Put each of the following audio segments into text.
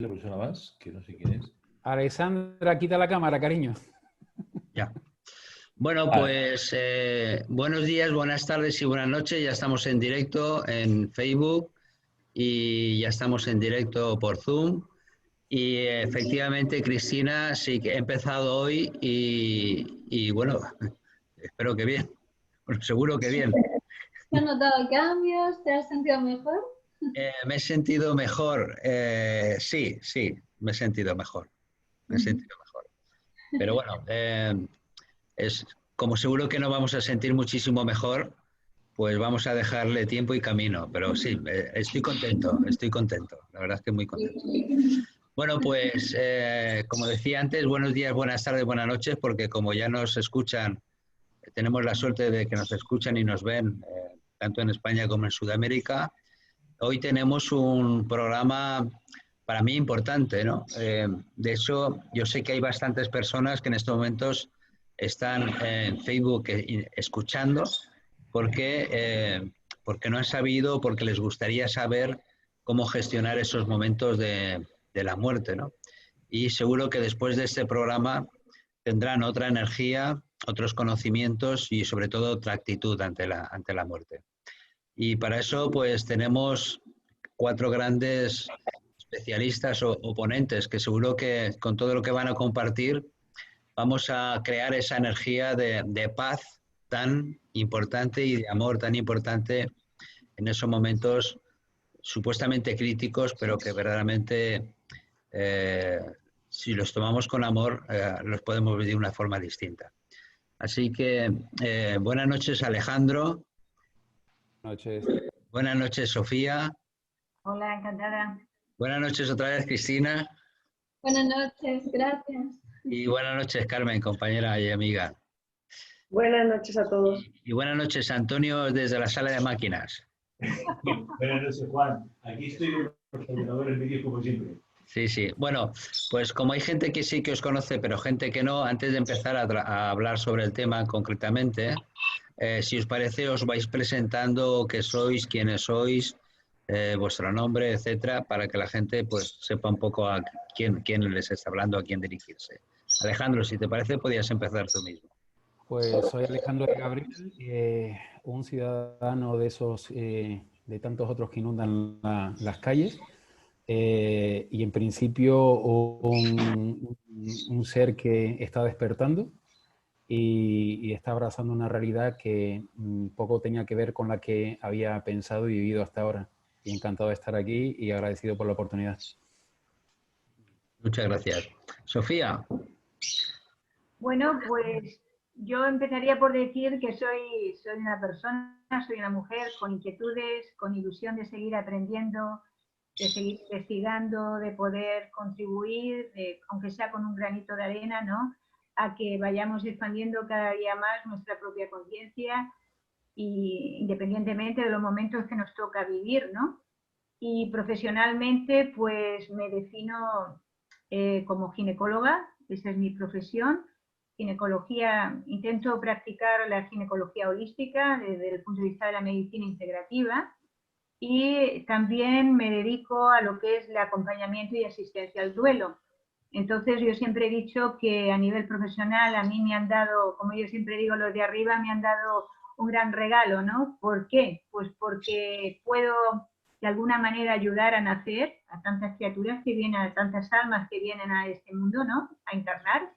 La persona más, que no sé quién es. Alexandra, quita la cámara, cariño. Ya. Bueno, pues buenos días, buenas tardes y buenas noches. Ya estamos en directo en Facebook y ya estamos en directo por Zoom. Y efectivamente, Cristina, sí que he empezado hoy y bueno, espero que bien. Bueno, seguro que bien. ¿Te has notado cambios? ¿Te has sentido mejor? Me he sentido mejor. Sí, me he sentido mejor. Me he sentido mejor. Pero bueno, es como seguro que nos vamos a sentir muchísimo mejor, pues vamos a dejarle tiempo y camino. Pero sí, estoy contento. La verdad es que muy contento. Bueno, pues como decía antes, buenos días, buenas tardes, buenas noches, porque como ya nos escuchan, tenemos la suerte de que nos escuchan y nos ven, tanto en España como en Sudamérica. Hoy tenemos un programa para mí importante, ¿no? De hecho, yo sé que hay bastantes personas que en estos momentos están en Facebook escuchando porque no han sabido, porque les gustaría saber cómo gestionar esos momentos de la muerte, ¿no? Y seguro que después de este programa tendrán otra energía, otros conocimientos y sobre todo otra actitud ante la muerte. Y para eso pues tenemos 4 grandes especialistas o ponentes que seguro que con todo lo que van a compartir vamos a crear esa energía de paz tan importante y de amor tan importante en esos momentos supuestamente críticos, pero que verdaderamente si los tomamos con amor los podemos vivir de una forma distinta. Así que buenas noches, Alejandro. Buenas noches. Buenas noches, Sofía. Hola, encantada. Buenas noches otra vez, Cristina. Buenas noches, gracias. Y buenas noches, Carmen, compañera y amiga. Buenas noches a todos. Y buenas noches, Antonio, desde la sala de máquinas. Buenas noches, Juan. Aquí estoy con los ordenadores vídeos como siempre. Sí. Bueno, pues como hay gente que sí que os conoce, pero gente que no, antes de empezar a hablar sobre el tema concretamente, si os parece, os vais presentando qué sois, quiénes sois, vuestro nombre, etcétera, para que la gente pues sepa un poco a quién les está hablando, a quién dirigirse. Alejandro, si te parece, podías empezar tú mismo. Pues soy Alejandro de Gabriel, un ciudadano de esos, de tantos otros que inundan las calles, y en principio un ser que está despertando y está abrazando una realidad que poco tenía que ver con la que había pensado y vivido hasta ahora. Y encantado de estar aquí y agradecido por la oportunidad. Muchas gracias. Sofía. Bueno, pues yo empezaría por decir que soy una persona, soy una mujer con inquietudes, con ilusión de seguir aprendiendo, de seguir investigando, de poder contribuir, aunque sea con un granito de arena, ¿no?, a que vayamos expandiendo cada día más nuestra propia conciencia, y independientemente de los momentos que nos toca vivir, ¿no? Y profesionalmente, pues me defino como ginecóloga, esa es mi profesión. Ginecología, intento practicar la ginecología holística desde el punto de vista de la medicina integrativa, y también me dedico a lo que es el acompañamiento y asistencia al duelo. Entonces yo siempre he dicho que a nivel profesional a mí me han dado, como yo siempre digo, los de arriba me han dado un gran regalo, ¿no? ¿Por qué? Pues porque puedo de alguna manera ayudar a nacer a tantas criaturas que vienen, a tantas almas que vienen a este mundo, ¿no?, a encarnar,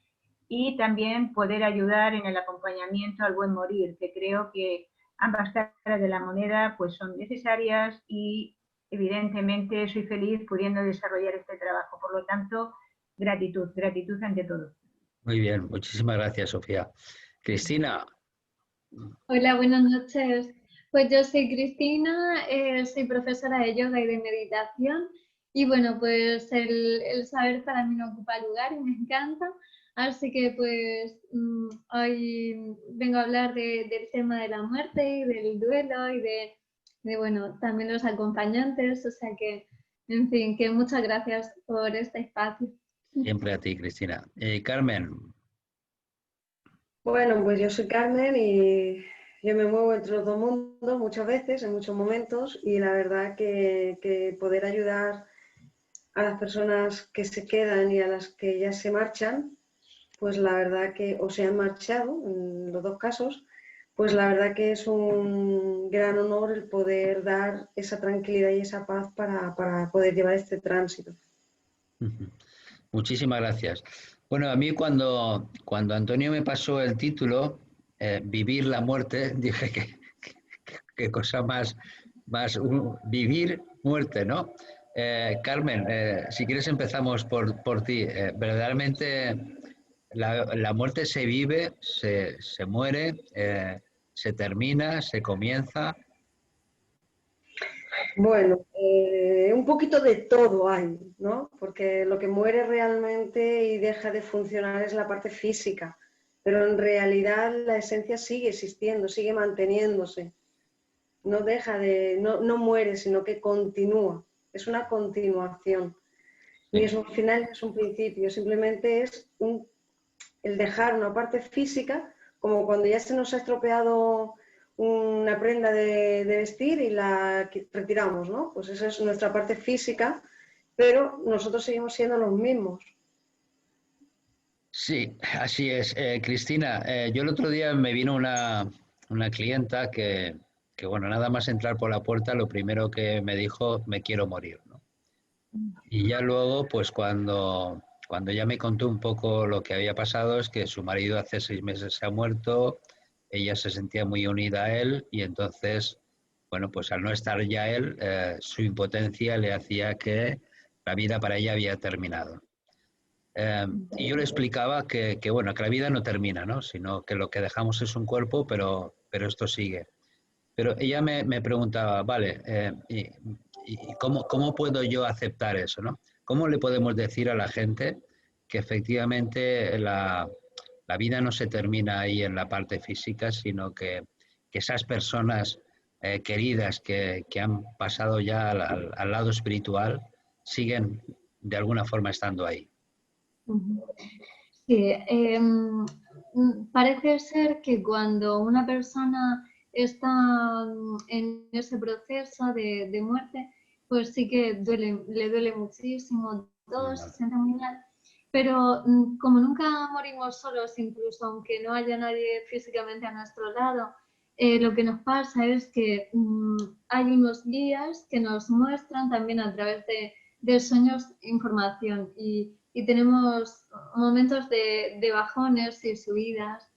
y también poder ayudar en el acompañamiento al buen morir, que creo que ambas caras de la moneda pues son necesarias, y evidentemente soy feliz pudiendo desarrollar este trabajo. Por lo tanto, gratitud ante todo. Muy bien, muchísimas gracias, Sofía. Cristina. Hola, buenas noches. Pues yo soy Cristina, soy profesora de yoga y de meditación, y bueno, pues el saber para mí no ocupa lugar y me encanta. Así que pues hoy vengo a hablar del tema de la muerte y del duelo y de bueno, también los acompañantes, o sea que, en fin, que muchas gracias por este espacio. Siempre a ti, Cristina. Carmen. Bueno, pues yo soy Carmen y yo me muevo entre los dos mundos muchas veces, en muchos momentos, y la verdad que poder ayudar a las personas que se quedan y a las que ya se marchan, pues la verdad que, o se han marchado, en los dos casos, pues la verdad que es un gran honor el poder dar esa tranquilidad y esa paz para poder llevar este tránsito. Muchísimas gracias. Bueno, a mí cuando Antonio me pasó el título, Vivir la muerte, dije que cosa más vivir muerte, ¿no? Carmen, si quieres empezamos por ti. Verdaderamente la muerte se vive, se muere, se termina, se comienza. Bueno, un poquito de todo hay, ¿no? Porque lo que muere realmente y deja de funcionar es la parte física, pero en realidad la esencia sigue existiendo, sigue manteniéndose. No deja de, no muere, sino que continúa. Es una continuación. Ni es un final ni es un principio, simplemente es el dejar una parte física, como cuando ya se nos ha estropeado una prenda de vestir y la retiramos, ¿no? Pues esa es nuestra parte física, pero nosotros seguimos siendo los mismos. Sí, así es. Cristina, yo el otro día me vino una clienta que, bueno, nada más entrar por la puerta, lo primero que me dijo, me quiero morir, ¿no? Y ya luego, pues cuando ya me contó un poco lo que había pasado, es que su marido hace 6 meses se ha muerto, ella se sentía muy unida a él y entonces, bueno, pues al no estar ya él, su impotencia le hacía que la vida para ella había terminado. Y yo le explicaba bueno, que la vida no termina, ¿no? Sino que lo que dejamos es un cuerpo, pero esto sigue. Pero ella me preguntaba, vale, ¿y cómo puedo yo aceptar eso, ¿no? ¿Cómo le podemos decir a la gente que efectivamente la vida no se termina ahí en la parte física, sino que esas personas queridas que han pasado ya al lado espiritual siguen de alguna forma estando ahí? Sí, parece ser que cuando una persona está en ese proceso de muerte, pues sí que le duele muchísimo, todo se siente muy mal, pero como nunca morimos solos, incluso aunque no haya nadie físicamente a nuestro lado, lo que nos pasa es que hay unos guías que nos muestran también a través de sueños información y tenemos momentos de bajones y subidas.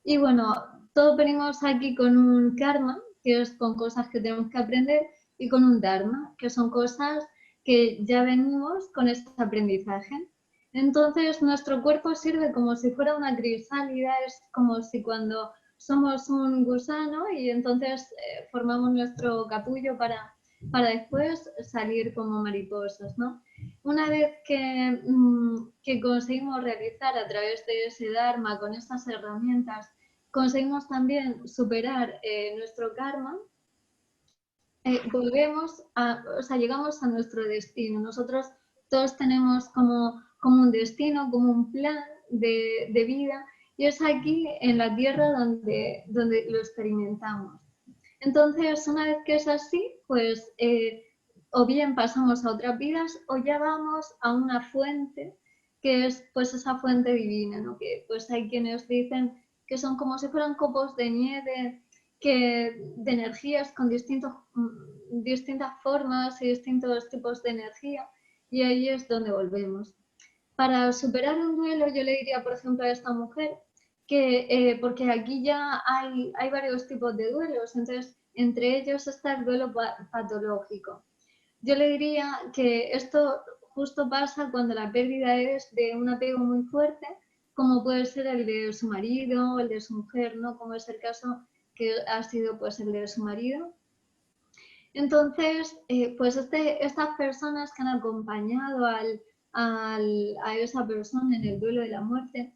Y bueno, todos venimos aquí con un karma, que es con cosas que tenemos que aprender, y con un dharma, que son cosas que ya venimos con este aprendizaje. Entonces, nuestro cuerpo sirve como si fuera una crisálida, es como si cuando somos un gusano y entonces formamos nuestro capullo para después salir como mariposas, ¿no? Una vez que conseguimos realizar a través de ese Dharma, con estas herramientas, conseguimos también superar nuestro karma, llegamos a nuestro destino. Nosotros todos tenemos como un destino, como un plan de vida, y es aquí en la tierra donde lo experimentamos. Entonces, una vez que es así, pues o bien pasamos a otras vidas o ya vamos a una fuente que es pues esa fuente divina, ¿no? Que pues hay quienes dicen que son como si fueran copos de nieve de energías con distintas formas y distintos tipos de energía, y ahí es donde volvemos. Para superar un duelo, yo le diría, por ejemplo, a esta mujer que, porque aquí ya hay varios tipos de duelos, entonces entre ellos está el duelo patológico. Yo le diría que esto justo pasa cuando la pérdida es de un apego muy fuerte, como puede ser el de su marido o el de su mujer, ¿no? Como es el caso que ha sido pues el de su marido. Entonces, pues estas personas que han acompañado a esa persona en el duelo de la muerte,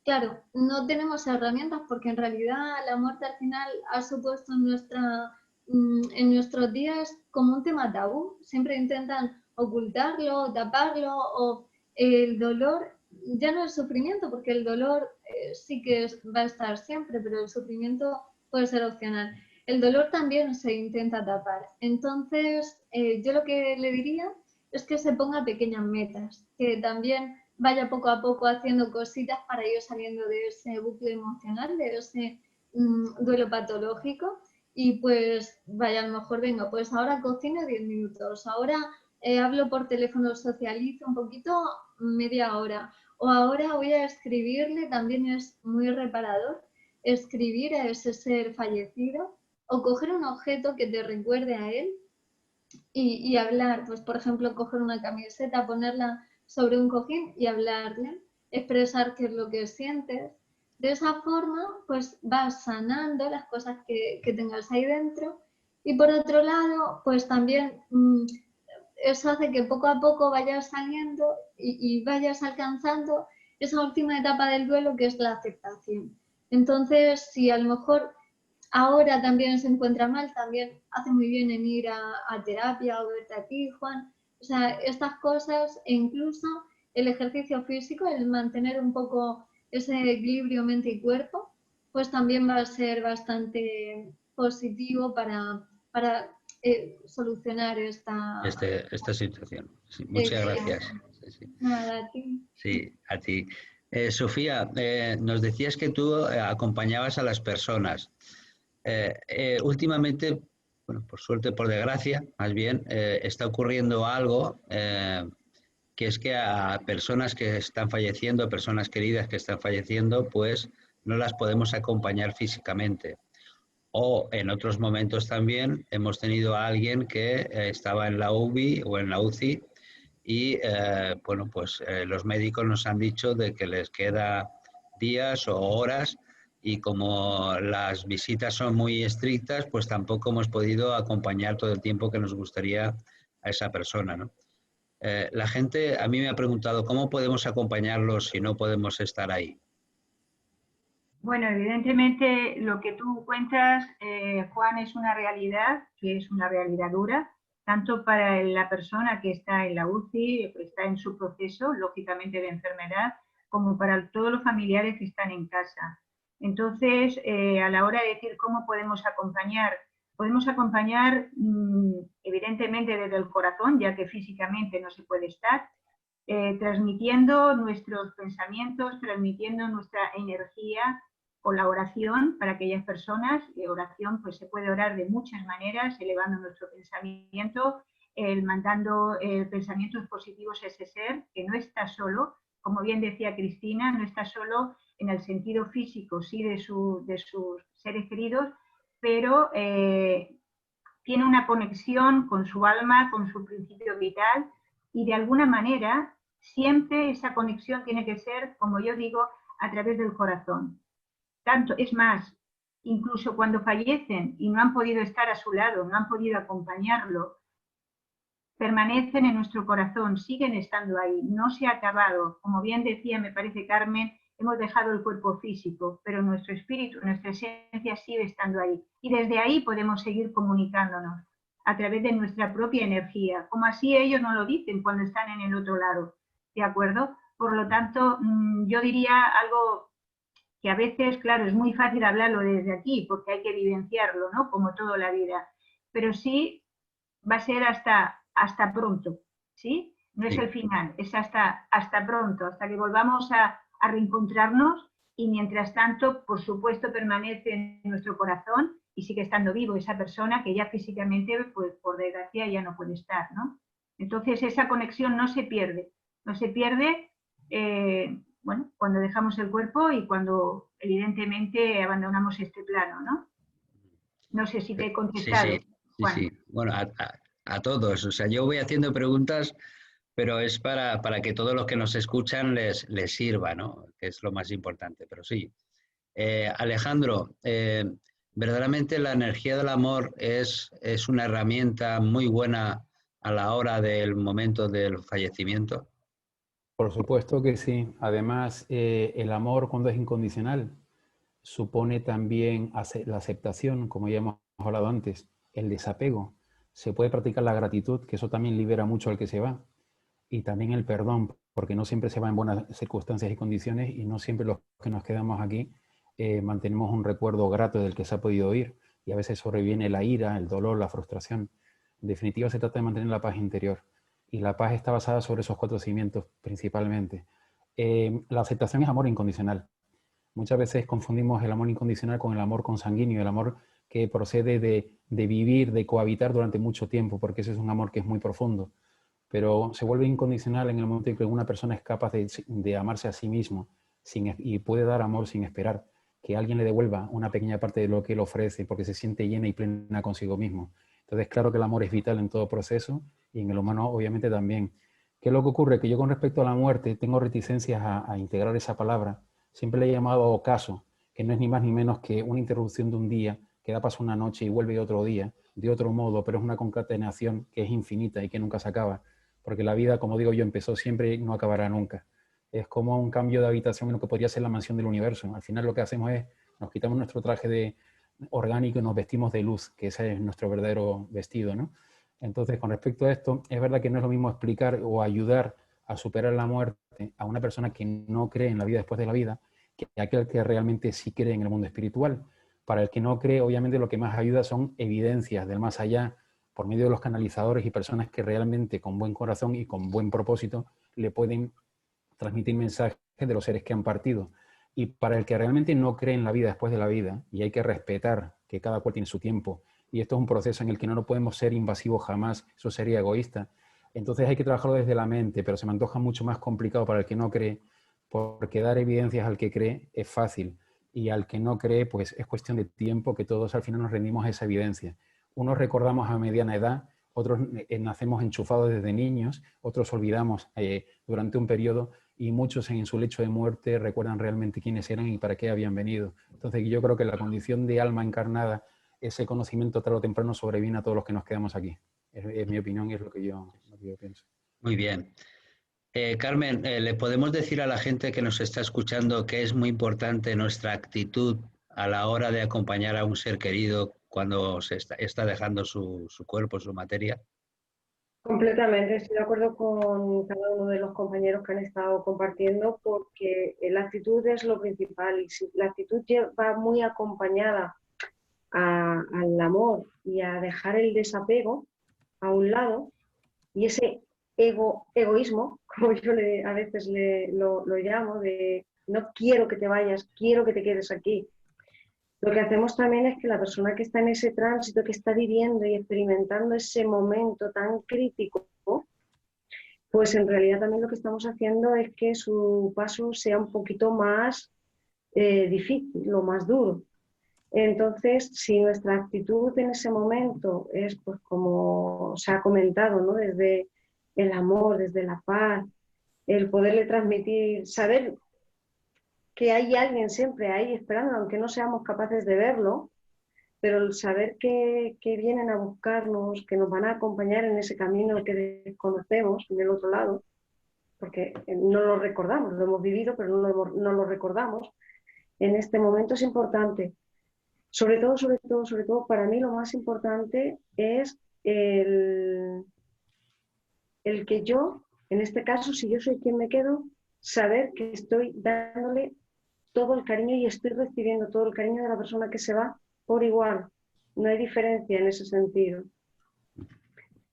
claro, no tenemos herramientas porque en realidad la muerte al final ha supuesto en nuestros días como un tema tabú. Siempre intentan ocultarlo, taparlo, o el dolor, ya no el sufrimiento, porque el dolor sí que va a estar siempre, pero el sufrimiento puede ser opcional. El dolor también se intenta tapar. Entonces, yo lo que le diría es que se ponga pequeñas metas, que también vaya poco a poco haciendo cositas para ir saliendo de ese bucle emocional, de ese duelo patológico, y pues vaya, a lo mejor, venga, pues ahora cocino 10 minutos, ahora hablo por teléfono, socializo un poquito, media hora, o ahora voy a escribirle, también es muy reparador, escribir a ese ser fallecido, o coger un objeto que te recuerde a él y hablar, pues por ejemplo, coger una camiseta, ponerla sobre un cojín y hablarle, expresar qué es lo que sientes. De esa forma, pues vas sanando las cosas que tengas ahí dentro. Y por otro lado, pues también eso hace que poco a poco vayas saliendo y vayas alcanzando esa última etapa del duelo, que es la aceptación. Entonces, si a lo mejor ahora también se encuentra mal, también hace muy bien en ir a terapia o verte a ti, Juan. O sea, estas cosas, e incluso el ejercicio físico, el mantener un poco ese equilibrio mente y cuerpo, pues también va a ser bastante positivo para solucionar esta situación. Sí, muchas gracias. Sí, sí. Nada, a ti. Sí, a ti. Sofía, nos decías que tú acompañabas a las personas. Últimamente, bueno, por suerte, por desgracia, más bien, está ocurriendo algo que es que a personas que están falleciendo, personas queridas que están falleciendo, pues no las podemos acompañar físicamente. O en otros momentos también hemos tenido a alguien que estaba en la UBI o en la UCI y bueno, pues los médicos nos han dicho de que les queda días o horas y como las visitas son muy estrictas, pues tampoco hemos podido acompañar todo el tiempo que nos gustaría a esa persona, ¿no? La gente a mí me ha preguntado cómo podemos acompañarlos si no podemos estar ahí. Bueno, evidentemente lo que tú cuentas, Juan, es una realidad, que es una realidad dura, tanto para la persona que está en la UCI, que está en su proceso, lógicamente, de enfermedad, como para todos los familiares que están en casa. Entonces, a la hora de decir cómo podemos acompañar evidentemente desde el corazón, ya que físicamente no se puede estar, transmitiendo nuestros pensamientos, transmitiendo nuestra energía con la oración para aquellas personas. Oración, pues se puede orar de muchas maneras, elevando nuestro pensamiento, mandando pensamientos positivos a ese ser, que no está solo, como bien decía Cristina, no está solo en el sentido físico, sí, de sus seres queridos, pero tiene una conexión con su alma, con su principio vital, y de alguna manera siempre esa conexión tiene que ser, como yo digo, a través del corazón. Tanto, es más, incluso cuando fallecen y no han podido estar a su lado, no han podido acompañarlo, permanecen en nuestro corazón, siguen estando ahí, no se ha acabado. Como bien decía, me parece, Carmen, hemos dejado el cuerpo físico, pero nuestro espíritu, nuestra esencia sigue estando ahí. Y desde ahí podemos seguir comunicándonos a través de nuestra propia energía, como así ellos nos lo dicen cuando están en el otro lado, ¿de acuerdo? Por lo tanto, yo diría algo que a veces, claro, es muy fácil hablarlo desde aquí, porque hay que vivenciarlo, ¿no? Como toda la vida, pero sí va a ser hasta pronto, ¿sí? No es el final, es hasta pronto, hasta que volvamos a reencontrarnos, y mientras tanto, por supuesto, permanece en nuestro corazón y sigue estando vivo esa persona que ya físicamente, pues por desgracia, ya no puede estar, ¿no? Entonces esa conexión no se pierde, bueno, cuando dejamos el cuerpo y cuando evidentemente abandonamos este plano, ¿no? No sé si te he contestado. Sí. Bueno, a todos. O sea, yo voy haciendo preguntas, pero es para que todos los que nos escuchan les sirva, ¿no? Que es lo más importante, pero sí. Alejandro, verdaderamente la energía del amor es una herramienta muy buena a la hora del momento del fallecimiento. Por supuesto que sí. Además, el amor, cuando es incondicional, supone también la aceptación, como ya hemos hablado antes, el desapego. Se puede practicar la gratitud, que eso también libera mucho al que se va. Y también el perdón, porque no siempre se va en buenas circunstancias y condiciones, y no siempre los que nos quedamos aquí mantenemos un recuerdo grato del que se ha podido ir. Y a veces sobreviene la ira, el dolor, la frustración. En definitiva, se trata de mantener la paz interior. y la paz está basada sobre esos 4 cimientos principalmente. La aceptación es amor incondicional. Muchas veces confundimos el amor incondicional con el amor consanguíneo, el amor que procede de vivir, de cohabitar durante mucho tiempo, porque ese es un amor que es muy profundo. Pero se vuelve incondicional en el momento en que una persona es capaz de amarse a sí mismo y puede dar amor sin esperar que alguien le devuelva una pequeña parte de lo que él ofrece, porque se siente llena y plena consigo mismo. Entonces, claro que el amor es vital en todo proceso y en el humano obviamente también. ¿Qué es lo que ocurre? Que yo con respecto a la muerte tengo reticencias a integrar esa palabra. Siempre le he llamado ocaso, que no es ni más ni menos que una interrupción de un día, que da paso una noche y vuelve otro día, de otro modo, pero es una concatenación que es infinita y que nunca se acaba. Porque la vida, como digo yo, empezó siempre y no acabará nunca. Es como un cambio de habitación en lo que podría ser la mansión del universo. Al final lo que hacemos es, nos quitamos nuestro traje orgánico y nos vestimos de luz, que ese es nuestro verdadero vestido, ¿no? Entonces, con respecto a esto, es verdad que no es lo mismo explicar o ayudar a superar la muerte a una persona que no cree en la vida después de la vida, que aquel que realmente sí cree en el mundo espiritual. Para el que no cree, obviamente lo que más ayuda son evidencias del más allá, por medio de los canalizadores y personas que realmente con buen corazón y con buen propósito le pueden transmitir mensajes de los seres que han partido. Y para el que realmente no cree en la vida después de la vida, y hay que respetar que cada cual tiene su tiempo, y esto es un proceso en el que no podemos ser invasivos jamás, eso sería egoísta. Entonces hay que trabajarlo desde la mente, pero se me antoja mucho más complicado para el que no cree, porque dar evidencias al que cree es fácil, y al que no cree, pues es cuestión de tiempo que todos al final nos rendimos a esa evidencia. Unos recordamos a mediana edad, otros nacemos enchufados desde niños, otros olvidamos durante un periodo y muchos en su lecho de muerte recuerdan realmente quiénes eran y para qué habían venido. Entonces yo creo que la condición de alma encarnada, ese conocimiento tarde o temprano sobreviene a todos los que nos quedamos aquí. Es mi opinión y es lo que yo pienso. Muy bien. Carmen, ¿le podemos decir a la gente que nos está escuchando que es muy importante nuestra actitud a la hora de acompañar a un ser querido cuando se está dejando su cuerpo, su materia? Completamente, estoy de acuerdo con cada uno de los compañeros que han estado compartiendo porque la actitud es lo principal y si la actitud va muy acompañada al amor y a dejar el desapego a un lado y ese egoísmo, como yo a veces lo llamo, de no quiero que te vayas, quiero que te quedes aquí. Lo que hacemos también es que la persona que está en ese tránsito, que está viviendo y experimentando ese momento tan crítico, pues en realidad también lo que estamos haciendo es que su paso sea un poquito más difícil, lo más duro. Entonces, si nuestra actitud en ese momento es, pues como se ha comentado, ¿no? Desde el amor, desde la paz, el poderle transmitir, saber que hay alguien siempre ahí esperando, aunque no seamos capaces de verlo, pero el saber que vienen a buscarnos, que nos van a acompañar en ese camino que desconocemos del otro lado, porque no lo recordamos, lo hemos vivido, pero no lo recordamos, en este momento es importante. Sobre todo, para mí lo más importante es el que yo, en este caso, si yo soy quien me quedo, saber que estoy dándole todo el cariño y estoy recibiendo todo el cariño de la persona que se va por igual. No hay diferencia en ese sentido.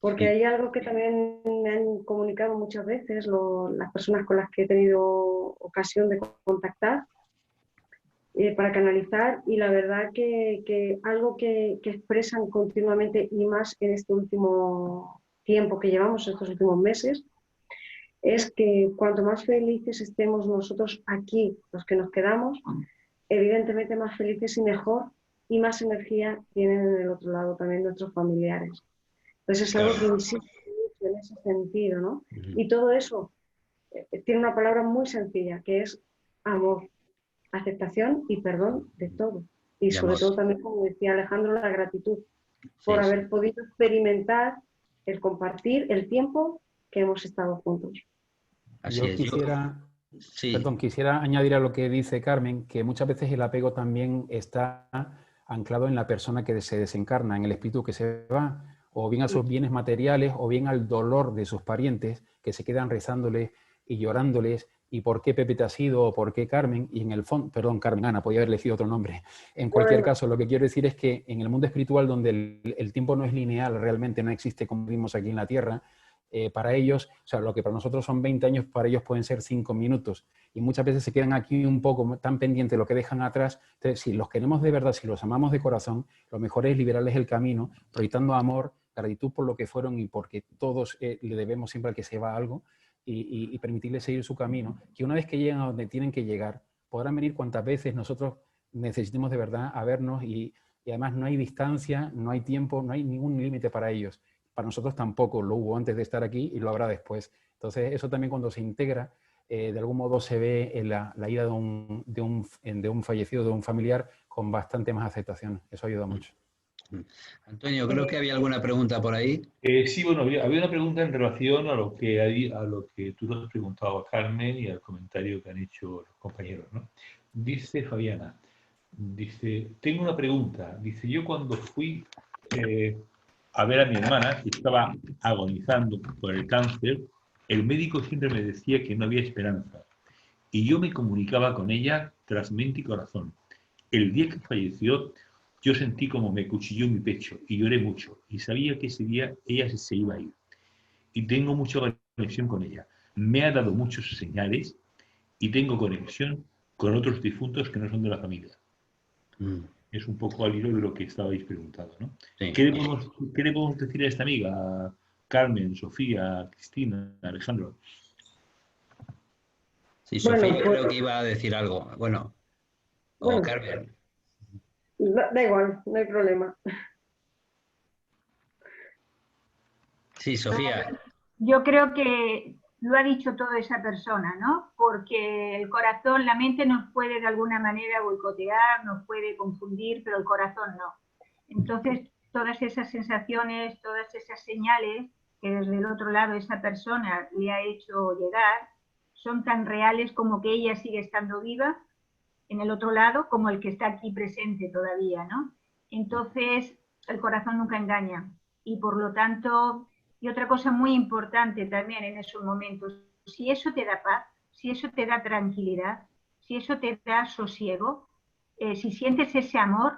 Porque hay algo que también me han comunicado muchas veces las personas con las que he tenido ocasión de contactar para canalizar y la verdad que algo que expresan continuamente y más en este último tiempo que llevamos, estos últimos meses, es que cuanto más felices estemos nosotros aquí, los que nos quedamos, evidentemente más felices y mejor y más energía tienen en el otro lado también nuestros familiares. Entonces es algo que insiste mucho en ese sentido, ¿no? Y todo eso tiene una palabra muy sencilla, que es amor, aceptación y perdón de todo. Y sobre todo también, como decía Alejandro, la gratitud por haber podido experimentar el compartir el tiempo que hemos estado juntos. Yo quisiera añadir a lo que dice Carmen, que muchas veces el apego también está anclado en la persona que se desencarna, en el espíritu que se va, o bien a sus bienes materiales, o bien al dolor de sus parientes, que se quedan rezándoles y llorándoles, y por qué Pepe te has ido, o por qué Carmen, y en el fondo, perdón, Carmen, Ana, podía haber elegido otro nombre. En cualquier caso, lo que quiero decir es que en el mundo espiritual, donde el tiempo no es lineal, realmente no existe como vimos aquí en la Tierra, para ellos, o sea, lo que para nosotros son 20 años, para ellos pueden ser 5 minutos. Y muchas veces se quedan aquí un poco tan pendientes de lo que dejan atrás. Entonces, si los queremos de verdad, si los amamos de corazón, lo mejor es liberarles el camino, proyectando amor, gratitud por lo que fueron y porque todos le debemos siempre al que se va algo, y permitirles seguir su camino, que una vez que lleguen a donde tienen que llegar, podrán venir cuantas veces nosotros necesitemos de verdad a vernos, y además no hay distancia, no hay tiempo, no hay ningún límite para ellos. Para nosotros tampoco lo hubo antes de estar aquí y lo habrá después. Entonces, eso también cuando se integra, de algún modo se ve en la ida de un fallecido, de un familiar, con bastante más aceptación. Eso ayuda mucho. Antonio, creo que había alguna pregunta por ahí. Sí, bueno, había una pregunta en relación a lo que tú nos has preguntado a Carmen y al comentario que han hecho los compañeros, ¿no? Dice Fabiana, dice, tengo una pregunta. Dice, yo cuando fui a ver a mi hermana, que estaba agonizando por el cáncer, el médico siempre me decía que no había esperanza. Y yo me comunicaba con ella tras mente y corazón. El día que falleció, yo sentí como me cuchilló mi pecho y lloré mucho. Y sabía que ese día ella se iba a ir. Y tengo mucha conexión con ella. Me ha dado muchos señales y tengo conexión con otros difuntos que no son de la familia. Es un poco al hilo de lo que estabais preguntando, ¿no? Sí. ¿Qué le podemos decir a esta amiga, a Carmen, Sofía, Cristina, Alejandro? Sí, Sofía Bueno, pues, creo que iba a decir algo. Bueno, o Carmen. Da igual, no hay problema. Sí, Sofía. Yo creo que lo ha dicho toda esa persona, ¿no? Porque el corazón, la mente nos puede de alguna manera boicotear, nos puede confundir, pero el corazón no. Entonces, todas esas sensaciones, todas esas señales que desde el otro lado esa persona le ha hecho llegar, son tan reales como que ella sigue estando viva en el otro lado, como el que está aquí presente todavía, ¿no? Entonces, el corazón nunca engaña. Y por lo tanto, y otra cosa muy importante también en esos momentos, si eso te da paz, si eso te da tranquilidad, si eso te da sosiego, si sientes ese amor,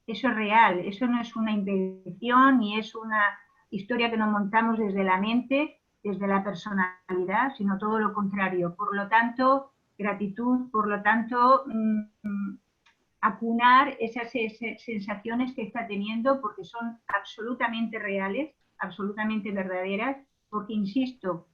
eso es real, eso no es una invención ni es una historia que nos montamos desde la mente, desde la personalidad, sino todo lo contrario. Por lo tanto, gratitud, por lo tanto, acunar esas sensaciones que está teniendo porque son absolutamente reales, absolutamente verdaderas, porque, insisto,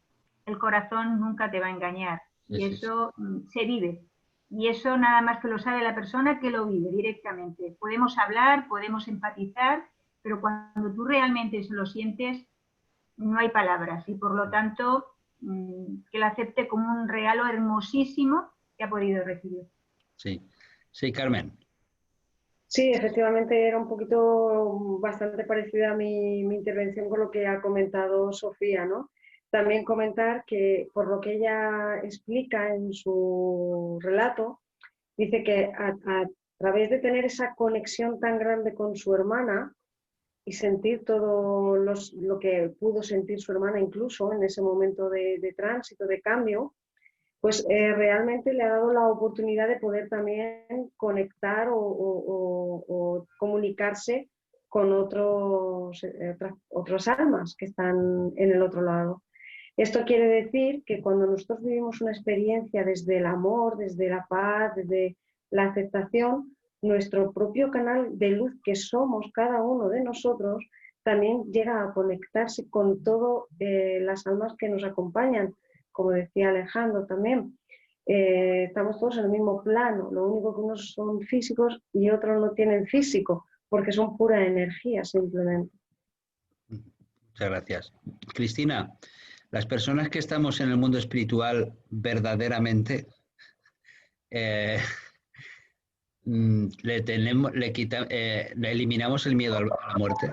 el corazón nunca te va a engañar y eso se vive. Y eso nada más que lo sabe la persona que lo vive directamente. Podemos hablar, podemos empatizar, pero cuando tú realmente lo sientes, no hay palabras y por lo tanto que lo acepte como un regalo hermosísimo que ha podido recibir. Sí, sí, Carmen. Sí, efectivamente era un poquito bastante parecida a mi intervención con lo que ha comentado Sofía, ¿no? También comentar que por lo que ella explica en su relato, dice que a través de tener esa conexión tan grande con su hermana y sentir todo lo que pudo sentir su hermana incluso en ese momento de tránsito, de cambio, pues realmente le ha dado la oportunidad de poder también conectar o comunicarse con otras almas que están en el otro lado. Esto quiere decir que cuando nosotros vivimos una experiencia desde el amor, desde la paz, desde la aceptación, nuestro propio canal de luz que somos cada uno de nosotros también llega a conectarse con todas las almas que nos acompañan. Como decía Alejandro también, estamos todos en el mismo plano, lo único que unos son físicos y otros no tienen físico, porque son pura energía simplemente. Muchas gracias. Cristina, las personas que estamos en el mundo espiritual verdaderamente, le eliminamos el miedo a la muerte.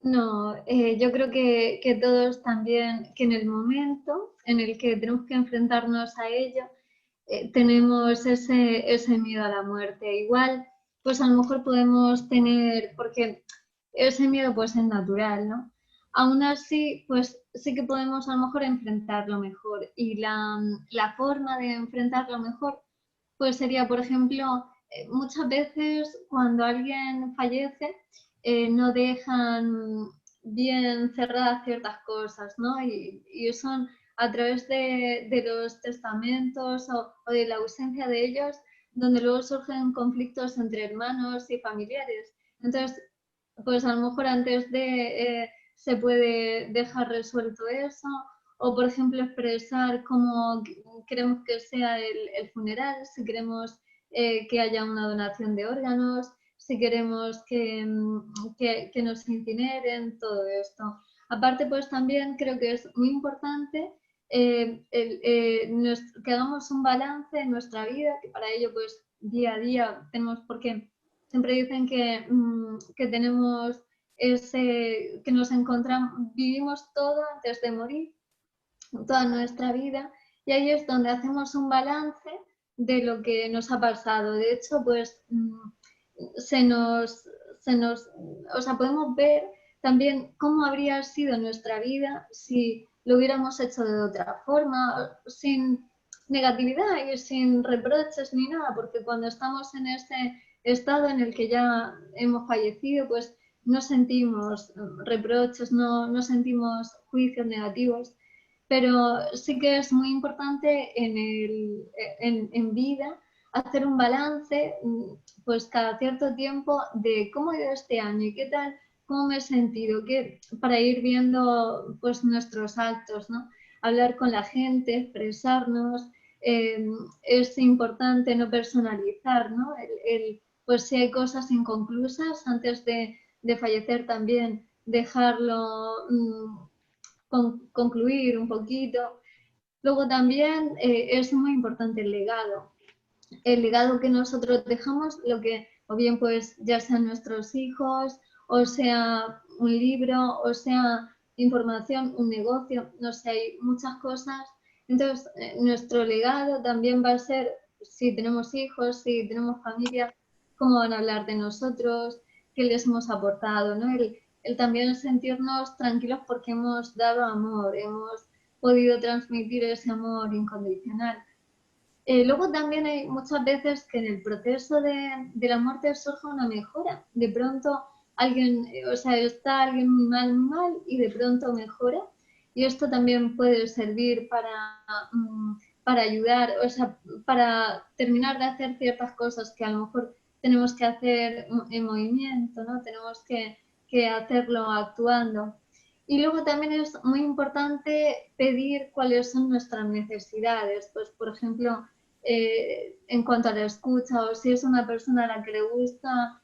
No, yo creo que todos también, que en el momento en el que tenemos que enfrentarnos a ello, tenemos ese miedo a la muerte. Igual, pues a lo mejor podemos tener, porque ese miedo pues es natural, ¿no? Aún así, pues sí que podemos a lo mejor enfrentarlo mejor. Y la forma de enfrentarlo mejor, pues sería, por ejemplo, muchas veces cuando alguien fallece, no dejan bien cerradas ciertas cosas, ¿no? Y son a través de los testamentos o de la ausencia de ellos, donde luego surgen conflictos entre hermanos y familiares. Entonces, pues a lo mejor antes de se puede dejar resuelto eso, o por ejemplo expresar cómo queremos que sea el funeral, si queremos que haya una donación de órganos, si queremos que nos incineren, todo esto. Aparte, pues también creo que es muy importante que hagamos un balance en nuestra vida, que para ello pues día a día tenemos, porque siempre dicen que tenemos que nos encontramos, vivimos todo antes de morir, toda nuestra vida, y ahí es donde hacemos un balance de lo que nos ha pasado. De hecho, pues o sea, podemos ver también cómo habría sido nuestra vida si lo hubiéramos hecho de otra forma, sin negatividad y sin reproches ni nada, porque cuando estamos en ese estado en el que ya hemos fallecido, pues no sentimos reproches, no sentimos juicios negativos, pero sí que es muy importante en vida hacer un balance, pues cada cierto tiempo, de cómo ha ido este año y qué tal, cómo me he sentido, para ir viendo pues nuestros actos, ¿no? Hablar con la gente, expresarnos, es importante no personalizar, ¿no? Pues si hay cosas inconclusas antes de fallecer, también dejarlo concluir un poquito. Luego también es muy importante el legado que nosotros dejamos, lo que, o bien pues ya sean nuestros hijos, o sea un libro, o sea información, un negocio, no sé, hay muchas cosas. Entonces, nuestro legado también va a ser, si tenemos hijos, si tenemos familia, cómo van a hablar de nosotros, qué les hemos aportado, ¿no? El también sentirnos tranquilos porque hemos dado amor, hemos podido transmitir ese amor incondicional. Luego también hay muchas veces que en el proceso de la muerte surge una mejora. De pronto alguien, o sea, está alguien muy mal y de pronto mejora. Y esto también puede servir para ayudar, o sea, para terminar de hacer ciertas cosas que a lo mejor tenemos que hacer en movimiento, ¿no? Tenemos que hacerlo actuando. Y luego también es muy importante pedir cuáles son nuestras necesidades. Pues, por ejemplo, en cuanto a la escucha, o si es una persona a la que le gusta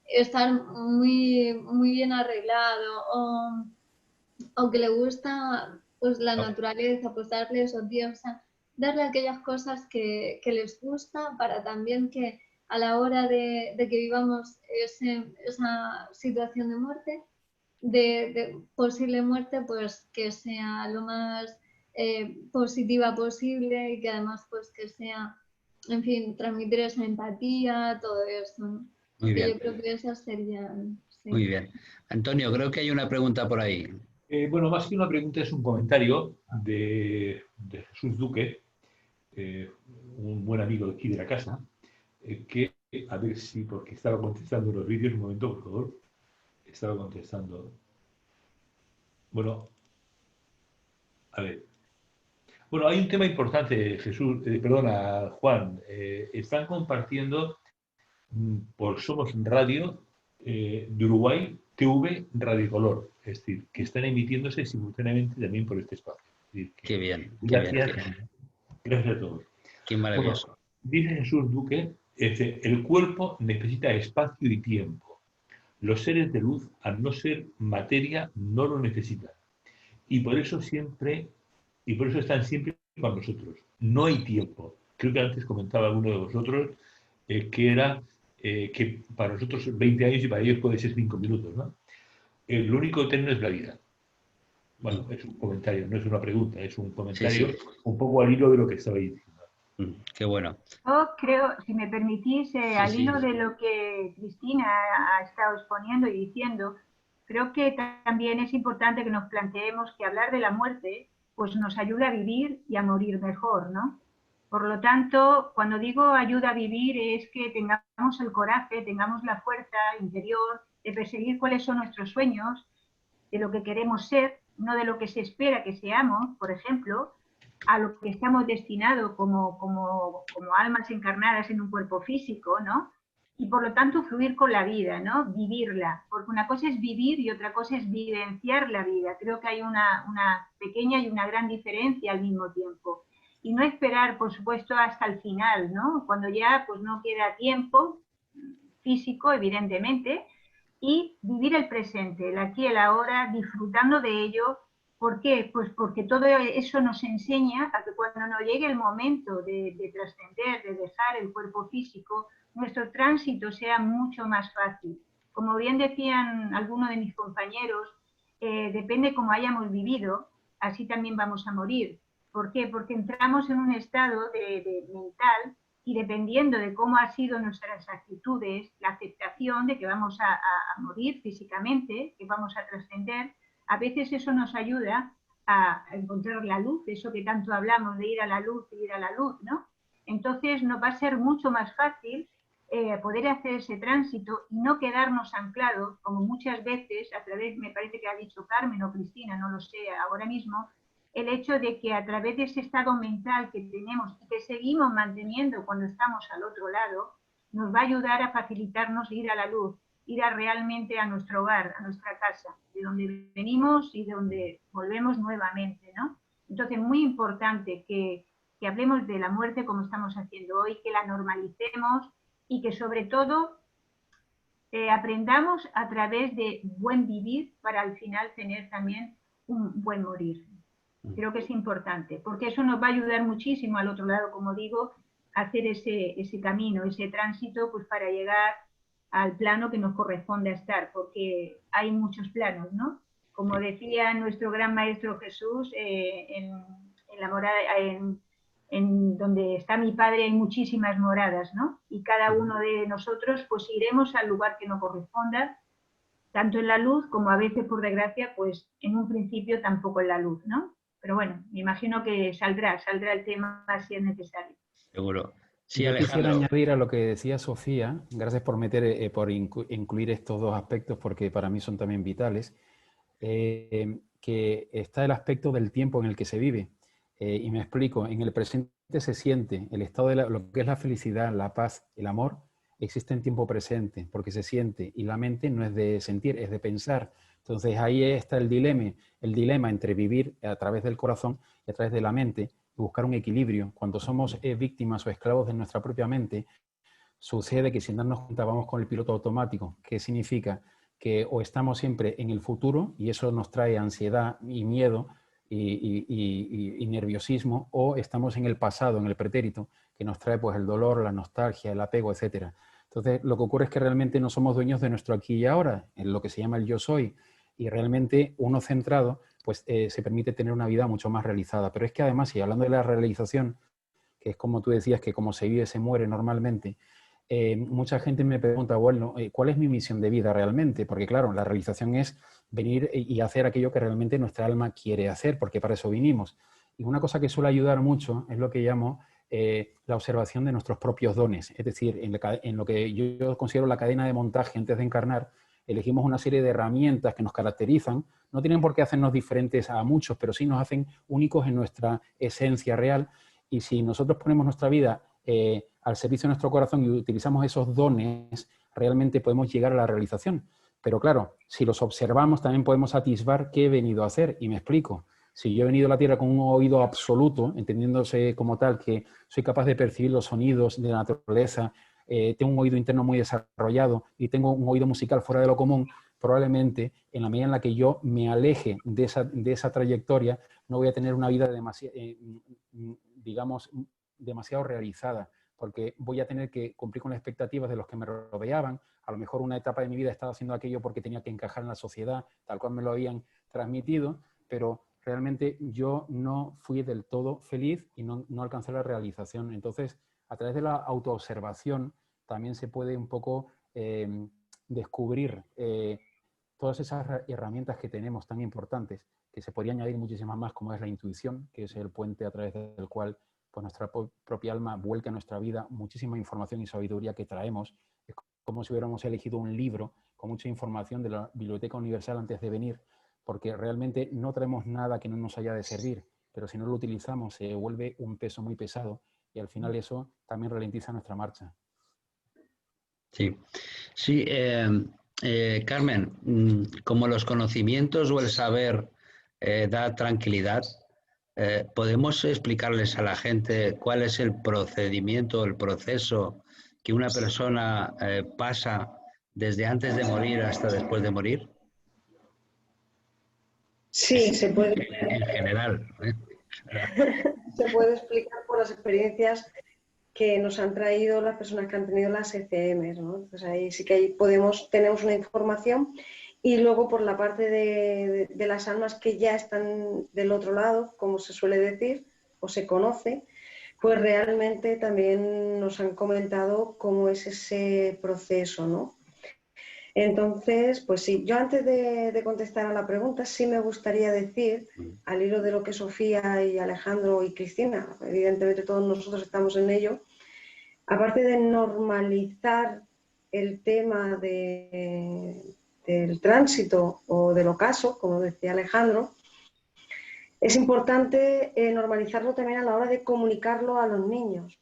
estar muy bien arreglado, o que le gusta pues la naturaleza, pues darle esos días, o sea, darle aquellas cosas que les gusta, para también que a la hora de que vivamos esa situación de muerte, de posible muerte, pues que sea lo más positiva posible, y que además pues que sea, en fin, transmitir esa empatía, todo eso, ¿no? Muy bien. Yo creo que esas serían... Sí. Muy bien. Antonio, creo que hay una pregunta por ahí. Bueno, más que una pregunta, es un comentario de Jesús Duque, un buen amigo de aquí de la casa, que, a ver si, porque estaba contestando los vídeos, un momento, por favor, estaba contestando. Bueno, a ver. Bueno, hay un tema importante, Jesús, perdona, Juan. Están compartiendo por Somos Radio de Uruguay, TV Radio Color, es decir, que están emitiéndose simultáneamente también por este espacio. Es decir, Qué bien. Gracias, gracias a todos. Qué maravilloso. Bueno, dice Jesús Duque, el cuerpo necesita espacio y tiempo. Los seres de luz, al no ser materia, no lo necesitan. Y por eso están siempre con nosotros. No hay tiempo. Creo que antes comentaba alguno de vosotros que era que para nosotros 20 años y para ellos puede ser 5 minutos, ¿no? Lo único eterno es la vida. Bueno, es un comentario, no es una pregunta, es un comentario un poco al hilo de lo que estabais diciendo. Qué bueno. Yo creo, si me permitís, al hilo de lo que Cristina ha estado exponiendo y diciendo, creo que también es importante que nos planteemos que hablar de la muerte pues nos ayuda a vivir y a morir mejor, ¿no? Por lo tanto, cuando digo ayuda a vivir, es que tengamos el coraje, tengamos la fuerza interior de perseguir cuáles son nuestros sueños, de lo que queremos ser, no de lo que se espera que seamos, por ejemplo, a lo que estamos destinados como almas encarnadas en un cuerpo físico, ¿no? Y por lo tanto fluir con la vida, ¿no? Vivirla, porque una cosa es vivir y otra cosa es vivenciar la vida. Creo que hay una pequeña y una gran diferencia al mismo tiempo. Y no esperar, por supuesto, hasta el final, ¿no? Cuando ya pues no queda tiempo físico, evidentemente, y vivir el presente, el aquí y el ahora, disfrutando de ello. ¿Por qué? Pues porque todo eso nos enseña a que cuando nos llegue el momento de trascender, de dejar el cuerpo físico, nuestro tránsito sea mucho más fácil. Como bien decían algunos de mis compañeros, depende cómo hayamos vivido, así también vamos a morir. ¿Por qué? Porque entramos en un estado de mental y dependiendo de cómo han sido nuestras actitudes, la aceptación de que vamos a morir físicamente, que vamos a trascender, a veces eso nos ayuda a encontrar la luz, eso que tanto hablamos de ir a la luz, ¿no? Entonces nos va a ser mucho más fácil poder hacer ese tránsito y no quedarnos anclados, como muchas veces, a través, me parece que ha dicho Carmen o Cristina, no lo sé ahora mismo, el hecho de que a través de ese estado mental que tenemos y que seguimos manteniendo cuando estamos al otro lado, nos va a ayudar a facilitarnos ir a la luz, ir realmente a nuestro hogar, a nuestra casa, de donde venimos y de donde volvemos nuevamente, ¿no? Entonces, muy importante que hablemos de la muerte como estamos haciendo hoy, que la normalicemos y que sobre todo aprendamos a través de buen vivir para al final tener también un buen morir. Creo que es importante, porque eso nos va a ayudar muchísimo al otro lado, como digo, a hacer ese camino, ese tránsito, pues para llegar al plano que nos corresponde estar, porque hay muchos planos, ¿no? Como decía nuestro gran maestro Jesús, en la morada, en donde está mi Padre hay muchísimas moradas, ¿no? Y cada uno de nosotros pues iremos al lugar que nos corresponda, tanto en la luz como a veces, por desgracia, pues en un principio tampoco en la luz, ¿no? Pero bueno, me imagino que saldrá el tema si es necesario. Seguro. Sí, Yo Alejandro. quisiera añadir a lo que decía Sofía, gracias por incluir estos dos aspectos porque para mí son también vitales, que está el aspecto del tiempo en el que se vive. Y me explico, en el presente se siente el estado de lo que es la felicidad, la paz, el amor, existe en tiempo presente porque se siente y la mente no es de sentir, es de pensar. Entonces ahí está el dilema entre vivir a través del corazón y a través de la mente, buscar un equilibrio. Cuando somos víctimas o esclavos de nuestra propia mente, sucede que sin darnos cuenta vamos con el piloto automático. ¿Qué significa? Que o estamos siempre en el futuro y eso nos trae ansiedad y miedo y nerviosismo, o estamos en el pasado, en el pretérito, que nos trae pues el dolor, la nostalgia, el apego, etc. Entonces, lo que ocurre es que realmente no somos dueños de nuestro aquí y ahora, en lo que se llama el yo soy, y realmente uno centrado pues se permite tener una vida mucho más realizada. Pero es que además, y hablando de la realización, que es como tú decías, que como se vive se muere normalmente, mucha gente me pregunta, bueno, ¿cuál es mi misión de vida realmente? Porque claro, la realización es venir y hacer aquello que realmente nuestra alma quiere hacer, porque para eso vinimos. Y una cosa que suele ayudar mucho es lo que llamo la observación de nuestros propios dones. Es decir, en lo que yo considero la cadena de montaje antes de encarnar, elegimos una serie de herramientas que nos caracterizan. No tienen por qué hacernos diferentes a muchos, pero sí nos hacen únicos en nuestra esencia real. Y si nosotros ponemos nuestra vida al servicio de nuestro corazón y utilizamos esos dones, realmente podemos llegar a la realización. Pero claro, si los observamos también podemos atisbar qué he venido a hacer. Y me explico. Si yo he venido a la Tierra con un oído absoluto, entendiéndose como tal que soy capaz de percibir los sonidos de la naturaleza, tengo un oído interno muy desarrollado y tengo un oído musical fuera de lo común, probablemente en la medida en la que yo me aleje de esa trayectoria, no voy a tener una vida demasiado realizada, porque voy a tener que cumplir con las expectativas de los que me rodeaban. A lo mejor una etapa de mi vida estaba haciendo aquello porque tenía que encajar en la sociedad, tal cual me lo habían transmitido, pero realmente yo no fui del todo feliz y no alcancé la realización. Entonces, a través de la autoobservación también se puede un poco descubrir todas esas herramientas que tenemos tan importantes, que se podría añadir muchísimas más, como es la intuición, que es el puente a través del cual pues, nuestra propia alma vuelca en nuestra vida muchísima información y sabiduría que traemos. Es como si hubiéramos elegido un libro con mucha información de la Biblioteca Universal antes de venir, porque realmente no traemos nada que no nos haya de servir, pero si no lo utilizamos se vuelve un peso muy pesado y al final eso también ralentiza nuestra marcha. Sí, sí. Carmen, como los conocimientos o el saber da tranquilidad, ¿podemos explicarles a la gente cuál es el procedimiento, el proceso que una persona pasa desde antes de morir hasta después de morir? Sí, se puede. En general. Se puede explicar por las experiencias que nos han traído las personas que han tenido las ECMs, ¿no? Entonces ahí sí que ahí tenemos una información, y luego por la parte de las almas que ya están del otro lado, como se suele decir, o se conoce, pues realmente también nos han comentado cómo es ese proceso, ¿no? Entonces, pues sí, yo antes de contestar a la pregunta, sí me gustaría decir, al hilo de lo que Sofía y Alejandro y Cristina, evidentemente todos nosotros estamos en ello, aparte de normalizar el tema del tránsito o del ocaso, como decía Alejandro, es importante normalizarlo también a la hora de comunicarlo a los niños.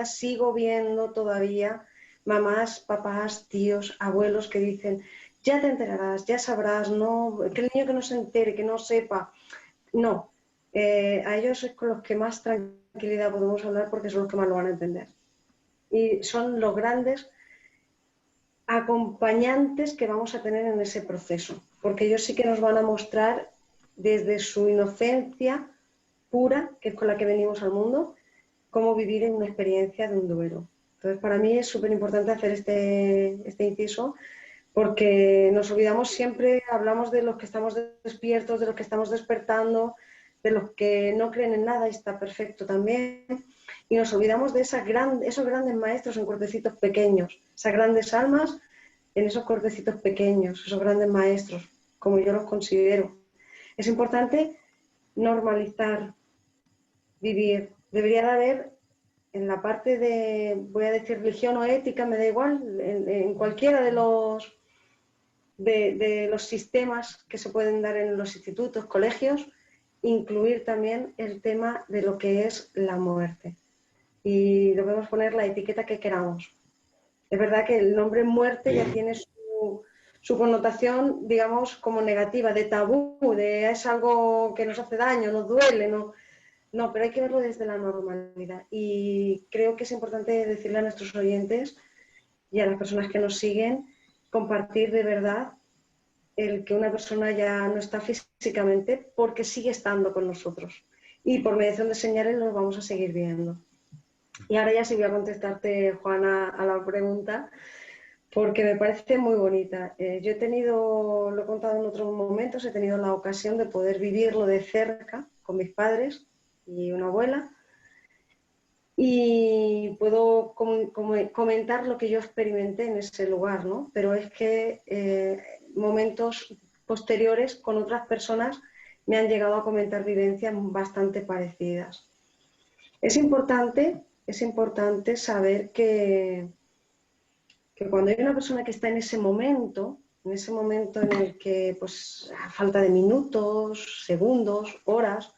Sigo viendo todavía mamás, papás, tíos, abuelos que dicen, ya te enterarás, ya sabrás, no, que el niño que no se entere, que no sepa. No, a ellos es con los que más tranquilidad podemos hablar porque son los que más lo van a entender. Y son los grandes acompañantes que vamos a tener en ese proceso, porque ellos sí que nos van a mostrar desde su inocencia pura, que es con la que venimos al mundo, cómo vivir en una experiencia de un duelo. Entonces, para mí es súper importante hacer este inciso, porque nos olvidamos siempre, hablamos de los que estamos despiertos, de los que estamos despertando, de los que no creen en nada, y está perfecto también, y nos olvidamos de esos grandes maestros en cuerpecitos pequeños, esas grandes almas en esos cuerpecitos pequeños, esos grandes maestros, como yo los considero. Es importante normalizar, vivir. Debería de haber, en la parte de, voy a decir, religión o ética, me da igual, en cualquiera de los sistemas que se pueden dar en los institutos, colegios, incluir también el tema de lo que es la muerte. Y debemos poner la etiqueta que queramos. Es verdad que el nombre muerte ya tiene su connotación, digamos, como negativa, de tabú, de es algo que nos hace daño, nos duele, no, pero hay que verlo desde la normalidad. Y creo que es importante decirle a nuestros oyentes y a las personas que nos siguen, compartir de verdad el que una persona ya no está físicamente, porque sigue estando con nosotros. Y por mediación de señales los vamos a seguir viendo. Y ahora ya sí voy a contestarte, Juana, a la pregunta, porque me parece muy bonita. Yo he tenido, lo he contado en otros momentos, he tenido la ocasión de poder vivirlo de cerca con mis padres y una abuela, y puedo comentar lo que yo experimenté en ese lugar, ¿no? Pero es que momentos posteriores con otras personas me han llegado a comentar vivencias bastante parecidas. Es importante saber que cuando hay una persona que está en ese momento en el que, pues, a falta de minutos, segundos, horas,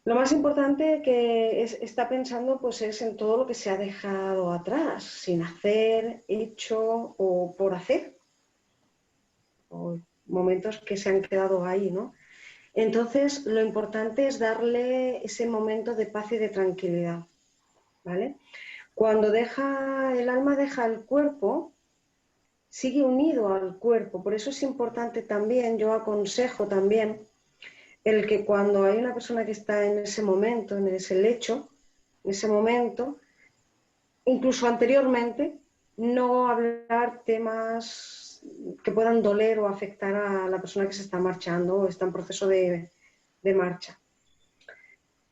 lo más importante que está pensando, pues, es en todo lo que se ha dejado atrás, sin hacer, hecho o por hacer, o momentos que se han quedado ahí, ¿no? Entonces, lo importante es darle ese momento de paz y de tranquilidad, ¿vale? Cuando el alma deja el cuerpo, sigue unido al cuerpo. Por eso es importante también, yo aconsejo también, el que cuando hay una persona que está en ese momento, en ese lecho, en ese momento, incluso anteriormente, no hablar temas que puedan doler o afectar a la persona que se está marchando o está en proceso de marcha.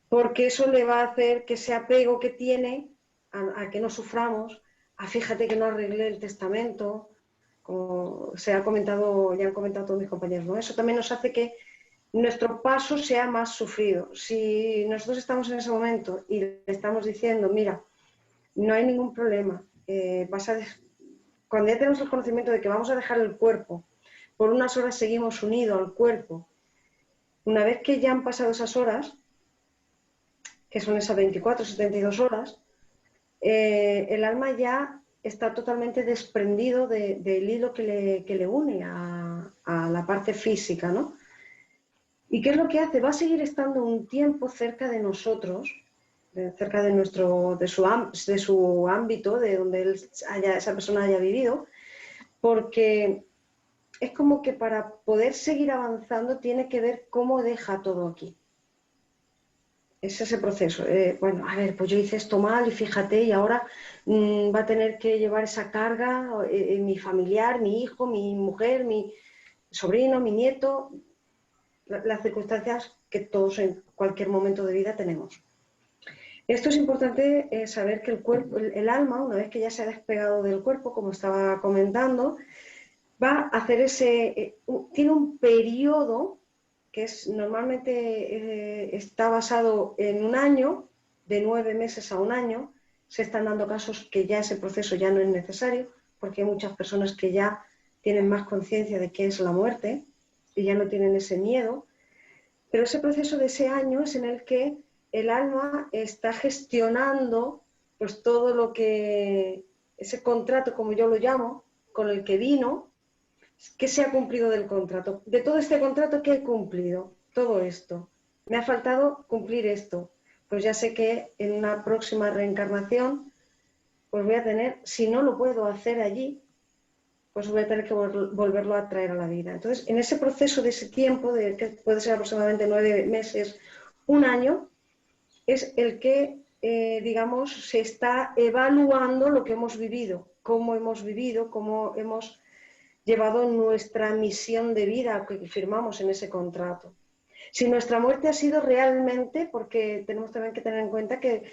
Porque eso le va a hacer que ese apego que tiene a que no suframos, fíjate que no arreglé el testamento, como ya han comentado todos mis compañeros, ¿no? Eso también nos hace que nuestro paso sea más sufrido. Si nosotros estamos en ese momento y le estamos diciendo, mira, no hay ningún problema, cuando ya tenemos el conocimiento de que vamos a dejar el cuerpo, por unas horas seguimos unidos al cuerpo. Una vez que ya han pasado esas horas, que son esas 24, 72 horas, el alma ya está totalmente desprendido del hilo que le une a la parte física, ¿no? ¿Y qué es lo que hace? Va a seguir estando un tiempo cerca de nosotros, cerca de su ámbito, de donde esa persona haya vivido, porque es como que para poder seguir avanzando tiene que ver cómo deja todo aquí. Es ese proceso. Bueno, a ver, pues yo hice esto mal y fíjate, y ahora va a tener que llevar esa carga mi familiar, mi hijo, mi mujer, mi sobrino, mi nieto, las circunstancias que todos en cualquier momento de vida tenemos. Esto es importante saber que el cuerpo, el alma, una vez que ya se ha despegado del cuerpo, como estaba comentando, va a hacer tiene un periodo que normalmente está basado en un año, de 9 meses a un año. Se están dando casos que ya ese proceso ya no es necesario, porque hay muchas personas que ya tienen más conciencia de qué es la muerte y ya no tienen ese miedo. Pero ese proceso de ese año es en el que el alma está gestionando pues todo lo que, ese contrato, como yo lo llamo, con el que vino. ¿Qué se ha cumplido del contrato? De todo este contrato, ¿qué he cumplido? Todo esto. Me ha faltado cumplir esto. Pues ya sé que en una próxima reencarnación, pues voy a tener, si no lo puedo hacer allí, pues voy a tener que volverlo a traer a la vida. Entonces, en ese proceso de ese tiempo, que puede ser aproximadamente 9 meses, un año, es el que, digamos, se está evaluando lo que hemos vivido, cómo hemos llevado nuestra misión de vida que firmamos en ese contrato. Si nuestra muerte ha sido realmente, porque tenemos también que tener en cuenta que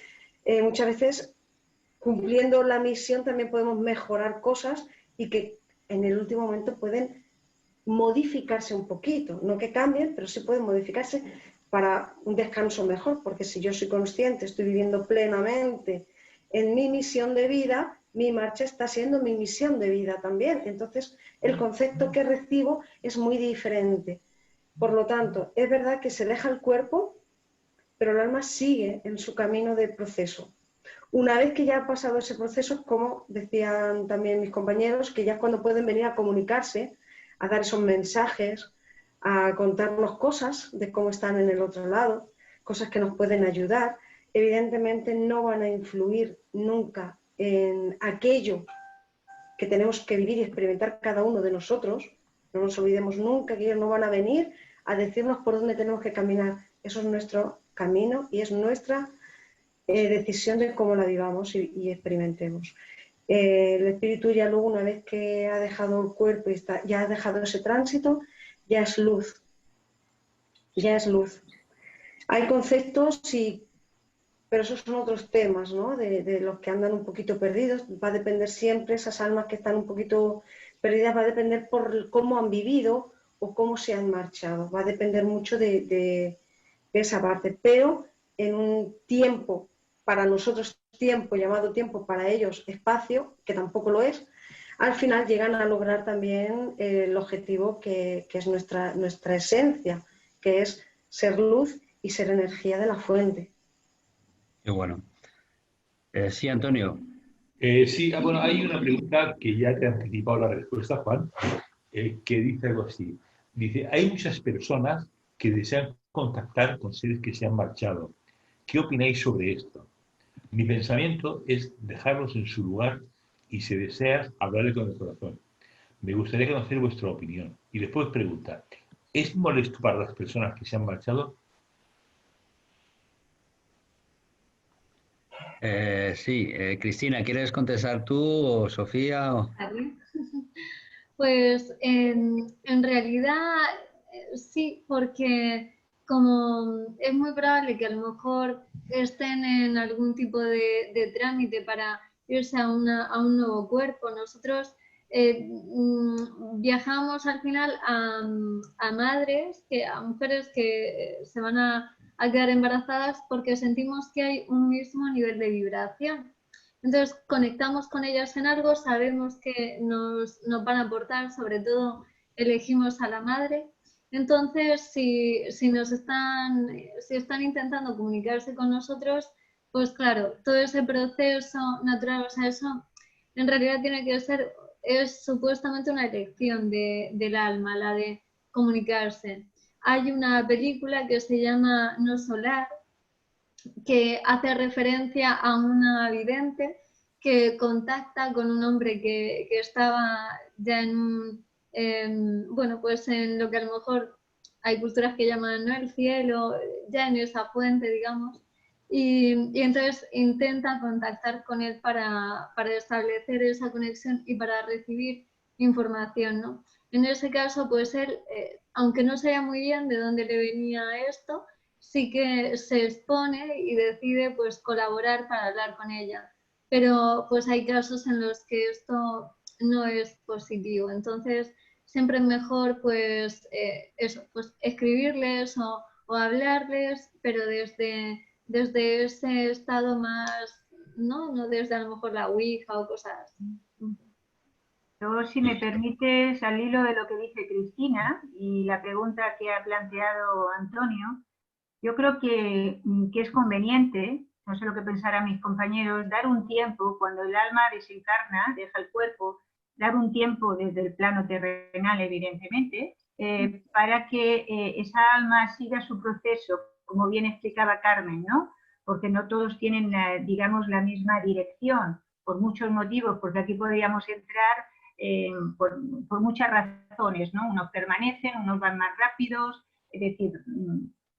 muchas veces cumpliendo la misión también podemos mejorar cosas y que en el último momento pueden modificarse un poquito, no que cambien, pero sí pueden modificarse para un descanso mejor, porque si yo soy consciente, estoy viviendo plenamente en mi misión de vida, mi marcha está siendo mi misión de vida también. Entonces, el concepto que recibo es muy diferente. Por lo tanto, es verdad que se deja el cuerpo, pero el alma sigue en su camino de proceso. Una vez que ya ha pasado ese proceso, como decían también mis compañeros, que ya es cuando pueden venir a comunicarse, a dar esos mensajes, a contarnos cosas de cómo están en el otro lado, cosas que nos pueden ayudar. Evidentemente no van a influir nunca en aquello que tenemos que vivir y experimentar cada uno de nosotros. No nos olvidemos nunca que ellos no van a venir a decirnos por dónde tenemos que caminar. Eso es nuestro camino y es nuestra decisión de cómo la vivamos y experimentemos. El espíritu ya luego, una vez que ha dejado el cuerpo y ya ha dejado ese tránsito, ya es luz. Ya es luz. Hay conceptos, pero esos son otros temas, ¿no? De los que andan un poquito perdidos. Va a depender siempre, esas almas que están un poquito perdidas, va a depender por cómo han vivido o cómo se han marchado. Va a depender mucho de esa parte. Pero en un tiempo, para nosotros tiempo, llamado tiempo, para ellos espacio, que tampoco lo es, al final llegan a lograr también el objetivo que es nuestra esencia, que es ser luz y ser energía de la fuente. Qué bueno. Sí, Antonio. Sí, bueno, hay una pregunta que ya te ha anticipado la respuesta, Juan, que dice algo así. Dice, hay muchas personas que desean contactar con seres que se han marchado. ¿Qué opináis sobre esto? Mi pensamiento es dejarlos en su lugar y si deseas, hablarle con el corazón. Me gustaría conocer vuestra opinión. Y después pregunta, ¿es molesto para las personas que se han marchado? Sí, Cristina, ¿quieres contestar tú o Sofía? Vale. Pues en realidad sí, porque como es muy probable que a lo mejor estén en algún tipo de trámite para irse a un nuevo cuerpo, nosotros viajamos al final a madres, a mujeres que se van a quedar embarazadas porque sentimos que hay un mismo nivel de vibración. Entonces conectamos con ellas en algo, sabemos que nos van a aportar sobre todo elegimos a la madre. Entonces, si están intentando comunicarse con nosotros, pues claro, todo ese proceso natural, o sea, eso en realidad tiene que ser, es supuestamente una elección del alma, la de comunicarse. Hay una película que se llama No Solar, que hace referencia a una vidente que contacta con un hombre que estaba ya bueno, pues en lo que a lo mejor hay culturas que llaman, ¿no?, el cielo, ya en esa fuente, digamos, y entonces intenta contactar con él para establecer esa conexión y para recibir información, ¿no? En ese caso, pues él, aunque no sabía muy bien de dónde le venía esto, sí que se expone y decide pues colaborar para hablar con ella. Pero pues hay casos en los que esto no es positivo. Entonces siempre es mejor pues eso, pues escribirles o hablarles, pero desde ese estado más, no desde a lo mejor la Ouija o cosas así. Yo, si me permites, al hilo de lo que dice Cristina y la pregunta que ha planteado Antonio, yo creo que es conveniente, no sé lo que pensarán mis compañeros, dar un tiempo, cuando el alma desencarna, deja el cuerpo, dar un tiempo desde el plano terrenal, evidentemente, para que esa alma siga su proceso, como bien explicaba Carmen, ¿no? Porque no todos tienen, digamos, la misma dirección, por muchos motivos, porque aquí podríamos entrar por muchas razones, ¿no? Unos permanecen, unos van más rápidos, es decir,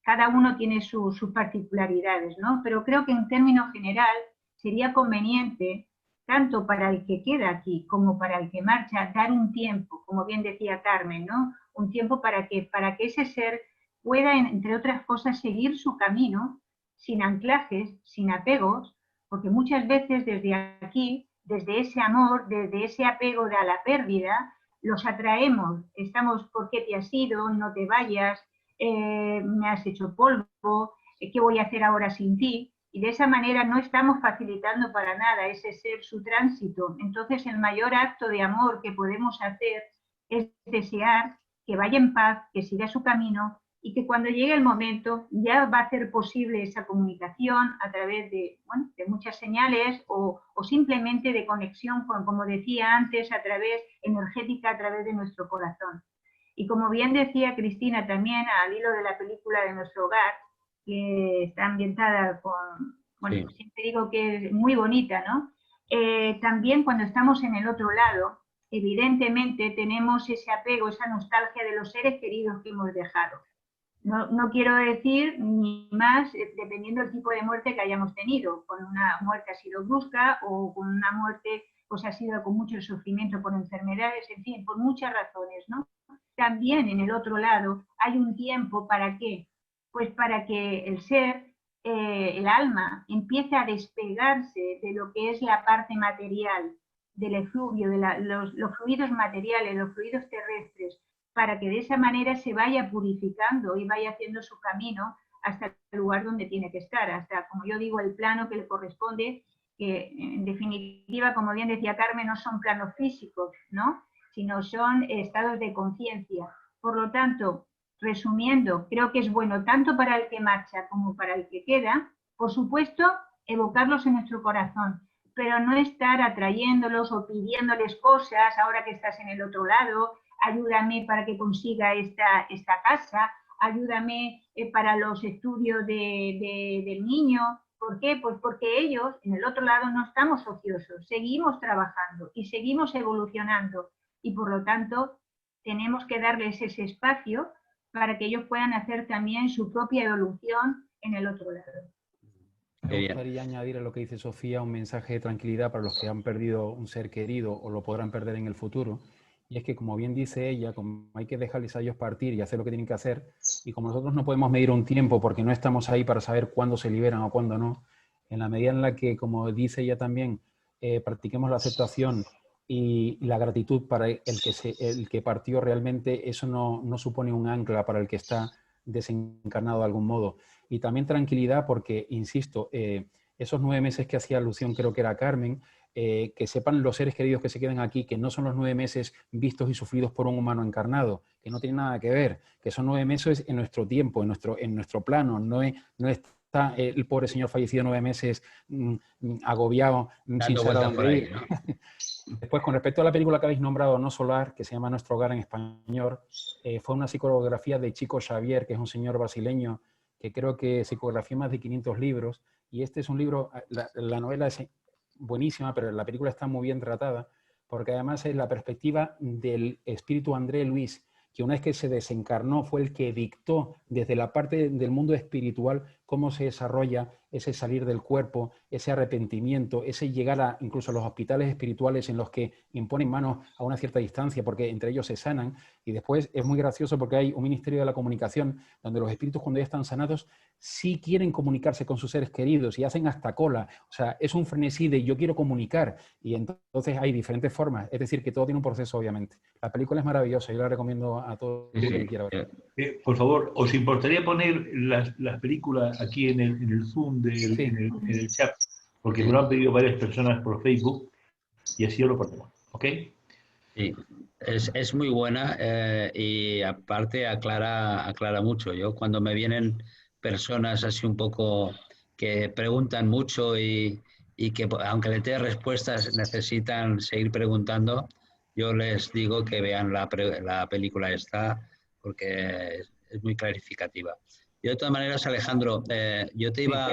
cada uno tiene sus particularidades, ¿no? Pero creo que en términos general sería conveniente, tanto para el que queda aquí como para el que marcha, dar un tiempo, como bien decía Carmen, ¿no? Un tiempo para que ese ser pueda, entre otras cosas, seguir su camino sin anclajes, sin apegos, porque muchas veces desde aquí, desde ese amor, desde ese apego a la pérdida, los atraemos, estamos, ¿por qué te has ido? No te vayas, me has hecho polvo, ¿qué voy a hacer ahora sin ti? Y de esa manera no estamos facilitando para nada ese ser su tránsito. Entonces el mayor acto de amor que podemos hacer es desear que vaya en paz, que siga su camino y que cuando llegue el momento ya va a ser posible esa comunicación a través de, bueno, de muchas señales o simplemente de conexión con, como decía antes, a través energética, a través de nuestro corazón. Y como bien decía Cristina también, al hilo de la película de Nuestro Hogar, que está ambientada con, bueno, sí, siempre digo que es muy bonita, ¿no? También cuando estamos en el otro lado, evidentemente tenemos ese apego, esa nostalgia de los seres queridos que hemos dejado. No quiero decir ni más, dependiendo del tipo de muerte que hayamos tenido. Con una muerte ha sido brusca o con una muerte pues ha sido con mucho sufrimiento por enfermedades, en fin, por muchas razones, ¿no? También en el otro lado hay un tiempo para ¿qué? Pues para que el ser, el alma, empiece a despegarse de lo que es la parte material, del efluvio, de los fluidos materiales, los fluidos terrestres, para que de esa manera se vaya purificando y vaya haciendo su camino hasta el lugar donde tiene que estar, hasta, como yo digo, el plano que le corresponde, que en definitiva, como bien decía Carmen, no son planos físicos, ¿no?, sino son estados de conciencia. Por lo tanto, resumiendo, creo que es bueno tanto para el que marcha como para el que queda, por supuesto, evocarlos en nuestro corazón, pero no estar atrayéndolos o pidiéndoles cosas ahora que estás en el otro lado, ayúdame para que consiga esta casa, ayúdame para los estudios del niño. ¿Por qué? Pues porque ellos, en el otro lado, no estamos ociosos, seguimos trabajando y seguimos evolucionando. Y por lo tanto, tenemos que darles ese espacio para que ellos puedan hacer también su propia evolución en el otro lado. Me gustaría añadir a lo que dice Sofía un mensaje de tranquilidad para los que han perdido un ser querido o lo podrán perder en el futuro. Y es que, como bien dice ella, como hay que dejarles a ellos partir y hacer lo que tienen que hacer, y como nosotros no podemos medir un tiempo porque no estamos ahí para saber cuándo se liberan o cuándo no, en la medida en la que, como dice ella también, practiquemos la aceptación y la gratitud para el que partió, realmente eso no supone un ancla para el que está desencarnado de algún modo. Y también tranquilidad porque, insisto, esos 9 meses que hacía alusión, creo que era Carmen, que sepan los seres queridos que se quedan aquí, que no son los 9 meses vistos y sufridos por un humano encarnado, que no tienen nada que ver, que son 9 meses en nuestro tiempo, en nuestro plano, no está el pobre señor fallecido 9 meses agobiado, sin saber a dónde ir. ¿No? Después, con respecto a la película que habéis nombrado, No Solar, que se llama Nuestro Hogar en español, fue una psicografía de Chico Xavier, que es un señor brasileño que creo que psicografió más de 500 libros, y este es un libro, la novela es buenísima, pero la película está muy bien tratada, porque además es la perspectiva del espíritu André Luis, que una vez que se desencarnó fue el que dictó desde la parte del mundo espiritual cómo se desarrolla ese salir del cuerpo, ese arrepentimiento, ese llegar a incluso a los hospitales espirituales en los que imponen manos a una cierta distancia porque entre ellos se sanan. Y después es muy gracioso porque hay un ministerio de la comunicación donde los espíritus, cuando ya están sanados, sí quieren comunicarse con sus seres queridos y hacen hasta cola. O sea, es un frenesí de yo quiero comunicar, y entonces hay diferentes formas. Es decir, que todo tiene un proceso, obviamente. La película es maravillosa, yo la recomiendo a todo el que quiera ver. Por favor, ¿os importaría poner las películas aquí en el Zoom, Sí. en el chat? Porque me lo han pedido varias personas por Facebook y así lo ponemos, ¿ok? Sí, es muy buena y aparte aclara mucho. Yo cuando me vienen personas así un poco que preguntan mucho y que aunque le dé respuestas necesitan seguir preguntando, yo les digo que vean la película esta porque es muy clarificativa. Y de todas maneras, Alejandro, yo te iba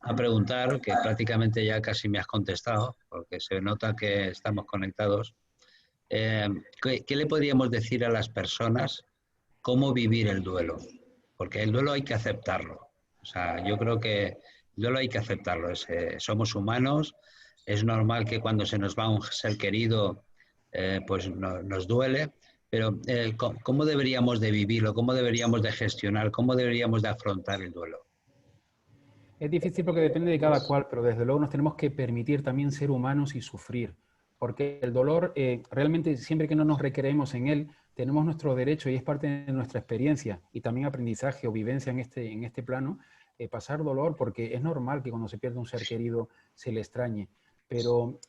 a preguntar, que prácticamente ya casi me has contestado, porque se nota que estamos conectados. ¿Qué le podríamos decir a las personas cómo vivir el duelo? Porque el duelo hay que aceptarlo. O sea, yo creo que el duelo hay que aceptarlo. Somos humanos, es normal que cuando se nos va un ser querido, pues nos duele, pero ¿cómo deberíamos de vivirlo? ¿Cómo deberíamos de gestionar? ¿Cómo deberíamos de afrontar el duelo? Es difícil porque depende de cada cual, pero desde luego nos tenemos que permitir también ser humanos y sufrir, porque el dolor, realmente siempre que no nos recreemos en él, tenemos nuestro derecho y es parte de nuestra experiencia y también aprendizaje o vivencia en este plano, pasar dolor, porque es normal que cuando se pierde un ser querido se le extrañe, pero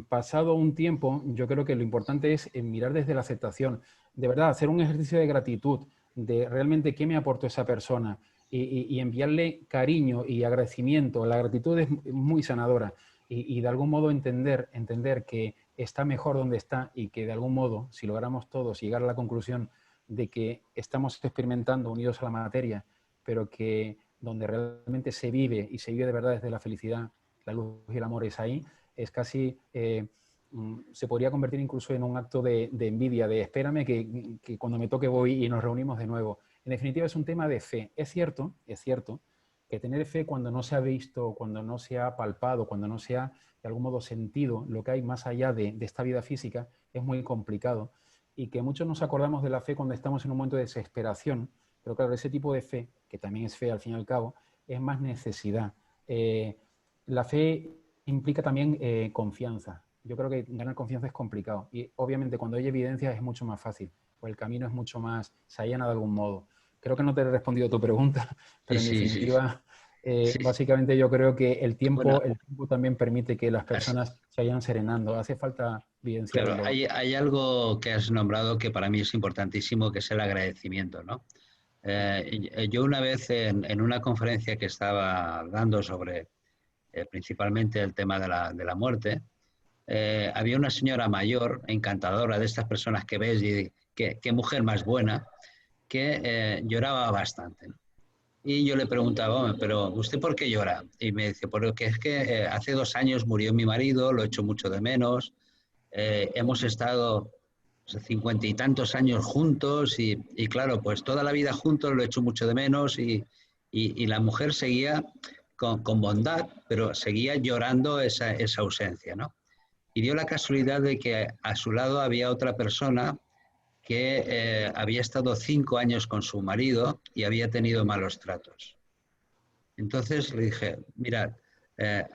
pasado un tiempo, yo creo que lo importante es mirar desde la aceptación, de verdad, hacer un ejercicio de gratitud, de realmente qué me aportó esa persona, y enviarle cariño y agradecimiento. La gratitud es muy sanadora y de algún modo entender que está mejor donde está y que de algún modo, si logramos todos llegar a la conclusión de que estamos experimentando unidos a la materia, pero que donde realmente se vive y se vive de verdad desde la felicidad, la luz y el amor es ahí, es casi... se podría convertir incluso en un acto de envidia, de espérame que cuando me toque voy y nos reunimos de nuevo. En definitiva, es un tema de fe. Es cierto que tener fe cuando no se ha visto, cuando no se ha palpado, cuando no se ha de algún modo sentido lo que hay más allá de esta vida física, es muy complicado. Y que muchos nos acordamos de la fe cuando estamos en un momento de desesperación, pero claro, ese tipo de fe, que también es fe al fin y al cabo, es más necesidad. La fe implica también confianza. Yo creo que ganar confianza es complicado y obviamente cuando hay evidencia es mucho más fácil, pues el camino es mucho más, se allana de algún modo. Creo que no te he respondido a tu pregunta, pero en definitiva, básicamente yo creo que el tiempo también permite que las personas se vayan serenando. Hace falta evidencia. Claro, hay algo que has nombrado que para mí es importantísimo, que es el agradecimiento, ¿no? Yo una vez en una conferencia que estaba dando sobre principalmente el tema de la muerte, había una señora mayor, encantadora, de estas personas que ves y qué mujer más buena, que lloraba bastante. Y yo le preguntaba, pero ¿usted por qué llora? Y me dice, porque es que hace 2 años murió mi marido, lo echo mucho de menos, hemos estado 50 y tantos años juntos y claro, pues toda la vida juntos lo echo mucho de menos y la mujer seguía con bondad, pero seguía llorando esa ausencia, ¿no? Y dio la casualidad de que a su lado había otra persona que había estado 5 años con su marido y había tenido malos tratos. Entonces le dije, mirad,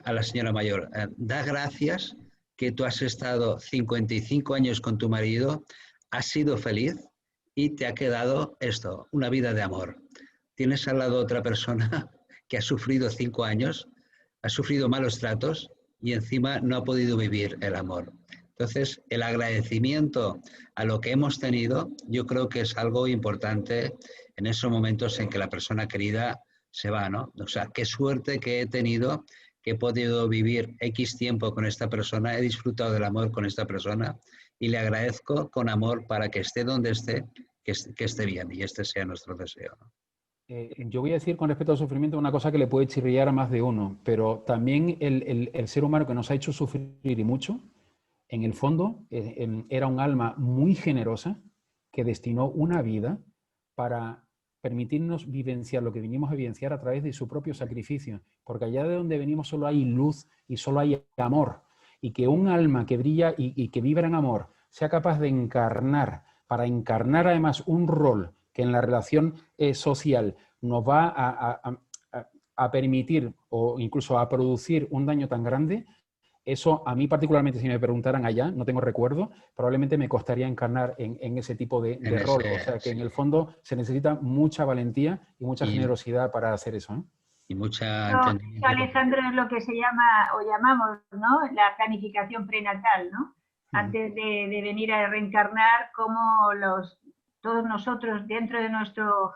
a la señora mayor, da gracias que tú has estado 55 años con tu marido, has sido feliz y te ha quedado esto, una vida de amor. Tienes al lado otra persona que ha sufrido 5 años, ha sufrido malos tratos y encima no ha podido vivir el amor. Entonces, el agradecimiento a lo que hemos tenido, yo creo que es algo importante en esos momentos en que la persona querida se va, ¿no? O sea, qué suerte que he tenido, que he podido vivir X tiempo con esta persona, he disfrutado del amor con esta persona y le agradezco con amor para que esté donde esté, que esté bien, y este sea nuestro deseo, ¿no? Yo voy a decir con respecto al sufrimiento una cosa que le puede chirriar a más de uno, pero también el ser humano que nos ha hecho sufrir y mucho, en el fondo era un alma muy generosa que destinó una vida para permitirnos vivenciar lo que vinimos a vivenciar a través de su propio sacrificio, porque allá de donde venimos solo hay luz y solo hay amor, y que un alma que brilla y que vibra en amor sea capaz de encarnar, para encarnar además un rol que en la relación social nos va a permitir o incluso a producir un daño tan grande, eso a mí particularmente, si me preguntaran allá, no tengo recuerdo, probablemente me costaría encarnar en ese tipo de rol. O sea que en el fondo se necesita mucha valentía y mucha generosidad para hacer eso, ¿eh? Y mucha entendimiento. Alejandro, es lo que se llama o llamamos, ¿no?, la planificación prenatal, ¿no? Antes de venir a reencarnar, como todos nosotros dentro de nuestro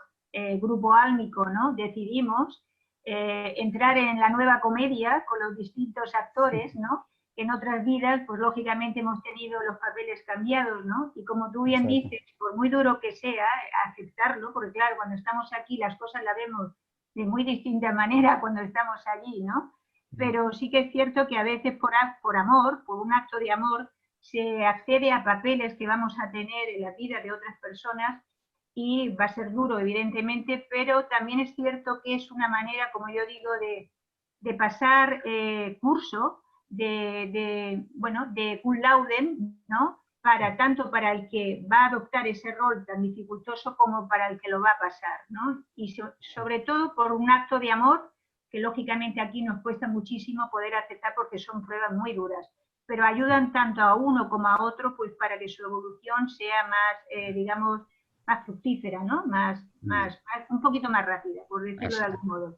grupo álmico, ¿no?, decidimos entrar en la nueva comedia con los distintos actores, ¿no? En otras vidas, pues lógicamente hemos tenido los papeles cambiados, ¿no? Y como tú bien dices, por muy duro que sea, aceptarlo, porque claro, cuando estamos aquí las cosas las vemos de muy distinta manera cuando estamos allí, ¿no? Pero sí que es cierto que a veces por amor, por un acto de amor, se accede a papeles que vamos a tener en la vida de otras personas y va a ser duro, evidentemente, pero también es cierto que es una manera, como yo digo, de pasar curso, de cum laude, ¿no?, tanto para el que va a adoptar ese rol tan dificultoso como para el que lo va a pasar, ¿no? Y sobre todo por un acto de amor que lógicamente aquí nos cuesta muchísimo poder aceptar porque son pruebas muy duras, pero ayudan tanto a uno como a otro pues para que su evolución sea más, digamos, más fructífera, ¿no? Un poquito más rápida, por decirlo de algún modo.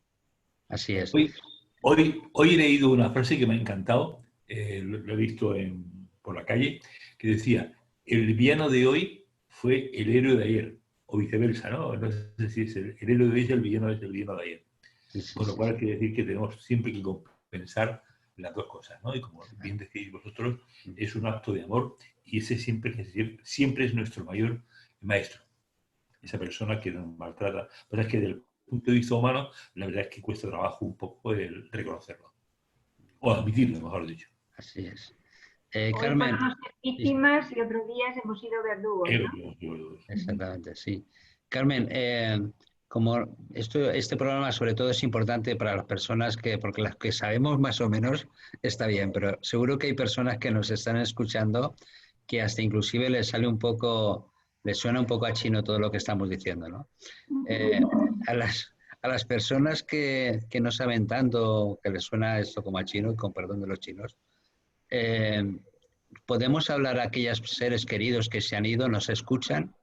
Así es. Hoy he leído una frase que me ha encantado, lo he visto por la calle, que decía, el villano de hoy fue el héroe de ayer, o viceversa, ¿no? No sé si es el héroe de hoy y el villano es el villano de ayer. Con lo cual quiere decir que tenemos siempre que compensar las dos cosas, ¿no? Y como bien decís vosotros, es un acto de amor y ese siempre es nuestro mayor maestro. Esa persona que nos maltrata. Pero es que desde el punto de vista humano, la verdad es que cuesta trabajo un poco el reconocerlo. O admitirlo, mejor dicho. Así es. Carmen. Hoy podemos ser víctimas y otros días hemos sido verdugos, ¿no? Exactamente, sí. Carmen, como este programa sobre todo es importante para las personas porque las que sabemos más o menos está bien, pero seguro que hay personas que nos están escuchando que hasta inclusive les suena un poco a chino todo lo que estamos diciendo, ¿no? A las personas que no saben tanto, que les suena esto como a chino, con perdón de los chinos, ¿podemos hablar a aquellos seres queridos que se han ido, nos escuchan?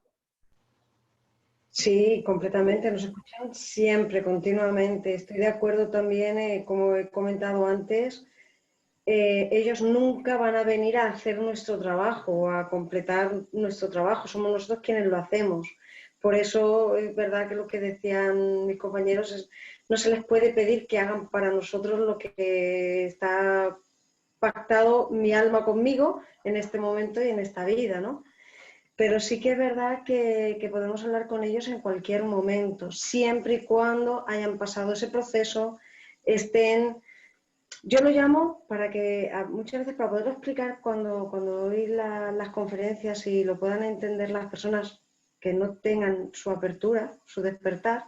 Sí, completamente, nos escuchan siempre, continuamente. Estoy de acuerdo también, como he comentado antes, ellos nunca van a venir a hacer nuestro trabajo, a completar nuestro trabajo, somos nosotros quienes lo hacemos. Por eso es verdad que lo que decían mis compañeros es, no se les puede pedir que hagan para nosotros lo que está pactado mi alma conmigo en este momento y en esta vida, ¿no? Pero sí que es verdad que podemos hablar con ellos en cualquier momento, siempre y cuando hayan pasado ese proceso, estén... Yo lo llamo para que, muchas veces para poderlo explicar cuando doy las conferencias y lo puedan entender las personas que no tengan su apertura, su despertar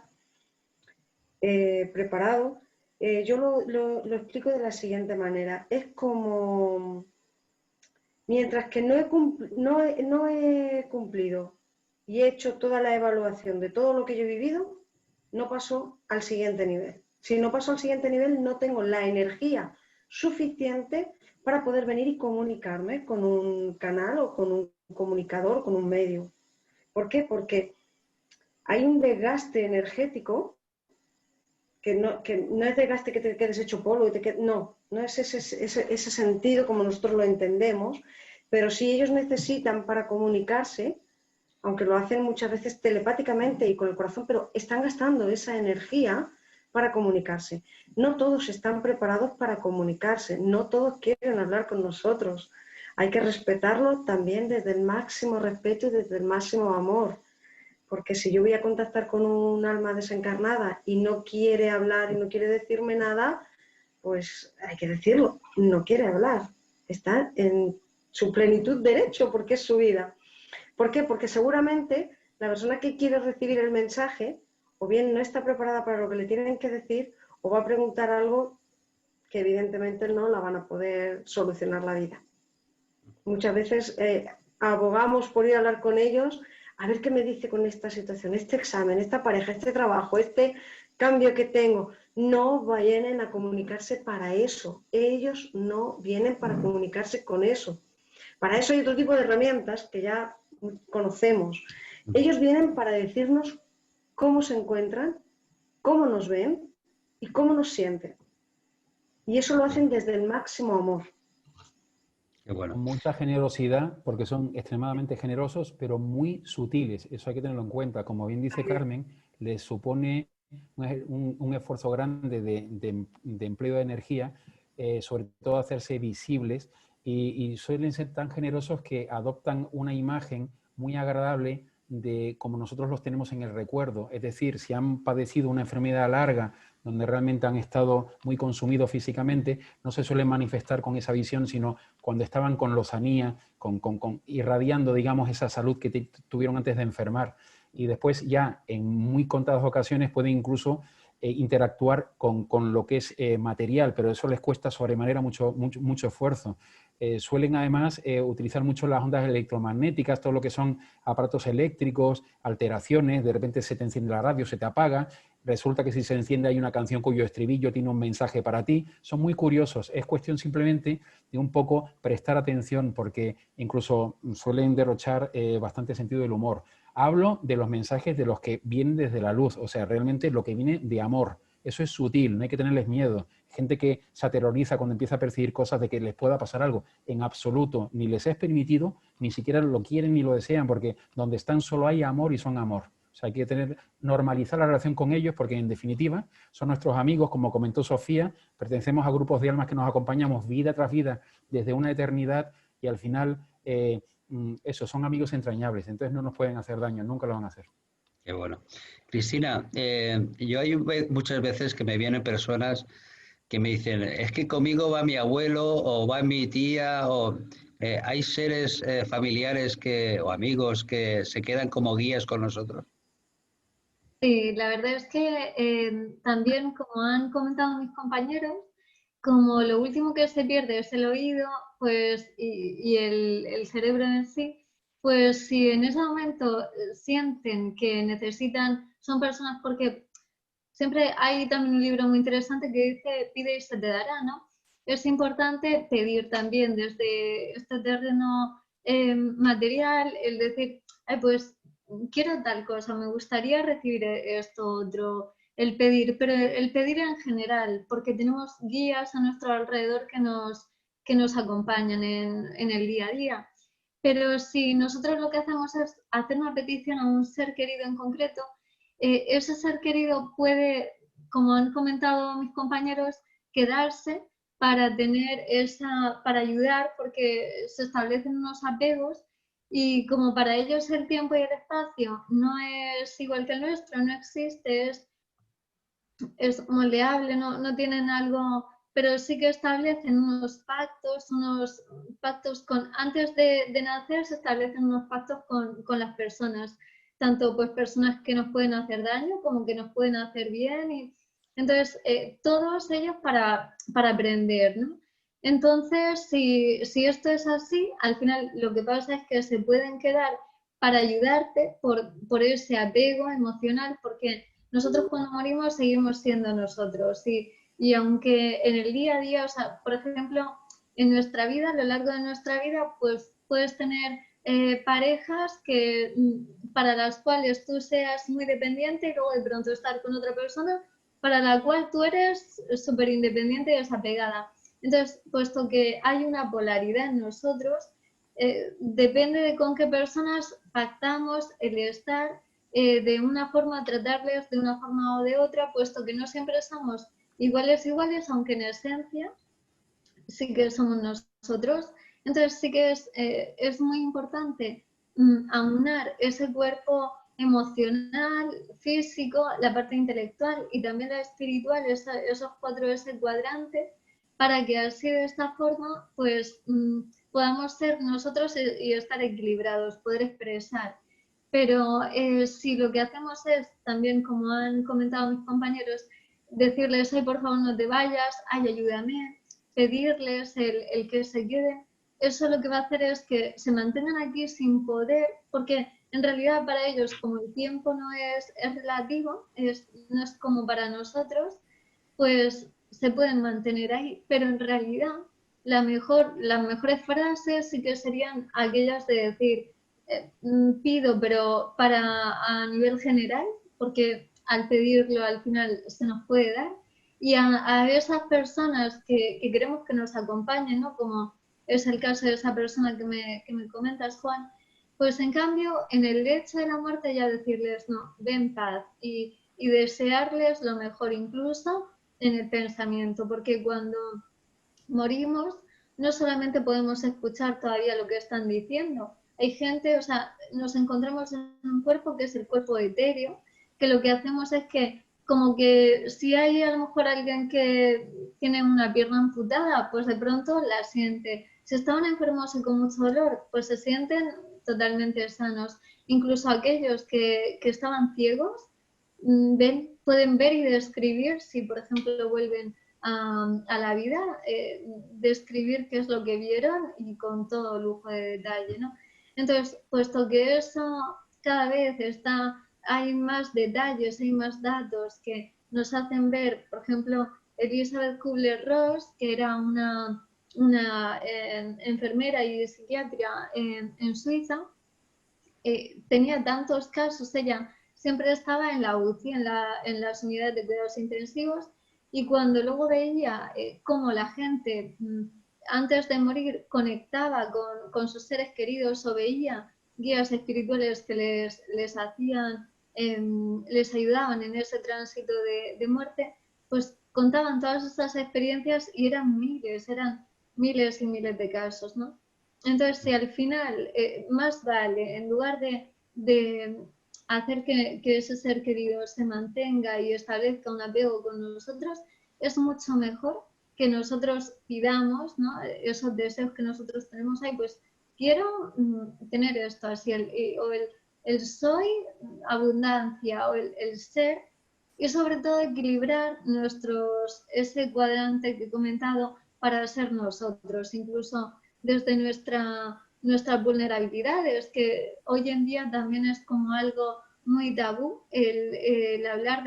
preparado, yo lo explico de la siguiente manera. Es como, mientras que no he cumplido y he hecho toda la evaluación de todo lo que yo he vivido, no paso al siguiente nivel. Si no paso al siguiente nivel, no tengo la energía suficiente para poder venir y comunicarme con un canal o con un comunicador, con un medio. ¿Por qué? Porque hay un desgaste energético no es desgaste que te quedes hecho polvo, no es ese sentido como nosotros lo entendemos, pero si ellos necesitan para comunicarse, aunque lo hacen muchas veces telepáticamente y con el corazón, pero están gastando esa energía para comunicarse. No todos están preparados para comunicarse, no todos quieren hablar con nosotros. Hay que respetarlo también desde el máximo respeto y desde el máximo amor. Porque si yo voy a contactar con un alma desencarnada y no quiere hablar y no quiere decirme nada, pues hay que decirlo, no quiere hablar. Está en su plenitud derecho porque es su vida. ¿Por qué? Porque seguramente la persona que quiere recibir el mensaje o bien no está preparada para lo que le tienen que decir o va a preguntar algo que evidentemente no la van a poder solucionar la vida. Muchas veces abogamos por ir a hablar con ellos, a ver qué me dice con esta situación, este examen, esta pareja, este trabajo, este cambio que tengo. No vayan a comunicarse para eso. Ellos no vienen para comunicarse con eso. Para eso hay otro tipo de herramientas que ya conocemos. Ellos vienen para decirnos cómo se encuentran, cómo nos ven y cómo nos sienten. Y eso lo hacen desde el máximo amor. Qué bueno. Con mucha generosidad, porque son extremadamente generosos, pero muy sutiles. Eso hay que tenerlo en cuenta. Como bien dice Carmen, les supone un esfuerzo grande de empleo de energía, sobre todo hacerse visibles, y suelen ser tan generosos que adoptan una imagen muy agradable de como nosotros los tenemos en el recuerdo. Es decir, si han padecido una enfermedad larga, donde realmente han estado muy consumidos físicamente, no se suelen manifestar con esa visión, sino cuando estaban con lozanía, irradiando, digamos, esa salud que tuvieron antes de enfermar. Y después ya, en muy contadas ocasiones, pueden incluso interactuar con lo que es material, pero eso les cuesta sobremanera mucho esfuerzo. Suelen además utilizar mucho las ondas electromagnéticas, todo lo que son aparatos eléctricos, alteraciones, de repente se te enciende la radio, se te apaga, resulta que si se enciende hay una canción cuyo estribillo tiene un mensaje para ti. Son muy curiosos, es cuestión simplemente de un poco prestar atención porque incluso suelen derrochar bastante sentido del humor. Hablo de los mensajes de los que vienen desde la luz, o sea, realmente lo que viene de amor. Eso es sutil, no hay que tenerles miedo. Gente que se aterroriza cuando empieza a percibir cosas de que les pueda pasar algo. En absoluto, ni les es permitido, ni siquiera lo quieren ni lo desean, porque donde están solo hay amor y son amor. O sea, hay que normalizar la relación con ellos porque, en definitiva, son nuestros amigos, como comentó Sofía, pertenecemos a grupos de almas que nos acompañamos vida tras vida desde una eternidad y al final, eso, son amigos entrañables, entonces no nos pueden hacer daño, nunca lo van a hacer. Qué bueno. Cristina, yo hay muchas veces que me vienen personas que me dicen, es que conmigo va mi abuelo o va mi tía, o hay seres familiares o amigos que se quedan como guías con nosotros. Sí, la verdad es que también, como han comentado mis compañeros, como lo último que se pierde es el oído, pues, y el cerebro en sí, pues si en ese momento sienten que necesitan, son personas, porque siempre hay también un libro muy interesante que dice pide y se te dará, ¿no? Es importante pedir también desde este terreno material, el decir, ay, pues quiero tal cosa, me gustaría recibir esto otro, el pedir, pero el pedir en general, porque tenemos guías a nuestro alrededor que nos acompañan en el día a día. Pero si nosotros lo que hacemos es hacer una petición a un ser querido en concreto, ese ser querido puede, como han comentado mis compañeros, quedarse para tener para ayudar, porque se establecen unos apegos y como para ellos el tiempo y el espacio no es igual que el nuestro, no existe, es moldeable, no tienen algo, pero sí que establecen unos pactos antes de nacer se establecen unos pactos con las personas, tanto pues personas que nos pueden hacer daño como que nos pueden hacer bien, y entonces todos ellos para aprender, ¿no? Entonces, si esto es así, al final lo que pasa es que se pueden quedar para ayudarte por ese apego emocional, porque nosotros cuando morimos seguimos siendo nosotros y aunque en el día a día, o sea, por ejemplo, en nuestra vida, a lo largo de nuestra vida, pues puedes tener parejas para las cuales tú seas muy dependiente y luego de pronto estar con otra persona para la cual tú eres súper independiente y desapegada. Entonces, puesto que hay una polaridad en nosotros, depende de con qué personas pactamos el estar, de una forma tratarles de una forma o de otra, puesto que no siempre somos iguales, aunque en esencia sí que somos nosotros. Entonces sí que es muy importante aunar ese cuerpo emocional, físico, la parte intelectual y también la espiritual, esos cuatro, ese cuadrante, para que así de esta forma pues podamos ser nosotros y estar equilibrados, poder expresar. Pero si lo que hacemos es también, como han comentado mis compañeros, decirles, ay, por favor no te vayas, ay, ayúdame, pedirles el que se queden, eso lo que va a hacer es que se mantengan aquí sin poder, porque en realidad para ellos, como el tiempo no es relativo, no es como para nosotros, pues se pueden mantener ahí, pero en realidad las mejores frases sí que serían aquellas de decir, pido, pero a nivel general, porque al pedirlo al final se nos puede dar, y a esas personas que queremos que nos acompañen, ¿no? Como es el caso de esa persona que me comentas, Juan, pues en cambio, en el lecho de la muerte ya decirles, no, ven en paz, y desearles lo mejor, incluso en el pensamiento, porque cuando morimos no solamente podemos escuchar todavía lo que están diciendo, hay gente, o sea, nos encontramos en un cuerpo que es el cuerpo etéreo, que lo que hacemos es que, como que si hay a lo mejor alguien que tiene una pierna amputada, pues de pronto la siente. Si estaban enfermos y con mucho dolor, pues se sienten totalmente sanos. Incluso aquellos que estaban ciegos, pueden ver y describir, si por ejemplo vuelven a la vida, describir qué es lo que vieron y con todo lujo de detalle, ¿no? Entonces, puesto que eso cada vez hay más detalles, hay más datos que nos hacen ver, por ejemplo, Elizabeth Kubler-Ross, que era una enfermera y psiquiatra en Suiza, tenía tantos casos, ella siempre estaba en la UCI, en las unidades de cuidados intensivos, y cuando luego veía cómo la gente antes de morir conectaba con sus seres queridos o veía guías espirituales que les hacían, les ayudaban en ese tránsito de muerte, pues contaban todas esas experiencias y eran miles y miles de casos, ¿no? Entonces, si al final más vale, en lugar de hacer que ese ser querido se mantenga y establezca un apego con nosotros, es mucho mejor que nosotros pidamos, ¿no? Esos deseos que nosotros tenemos ahí, pues quiero tener esto así, o el soy, abundancia, o el ser, y sobre todo equilibrar ese cuadrante que he comentado para ser nosotros, incluso desde nuestras vulnerabilidades, que hoy en día también es como algo muy tabú el hablar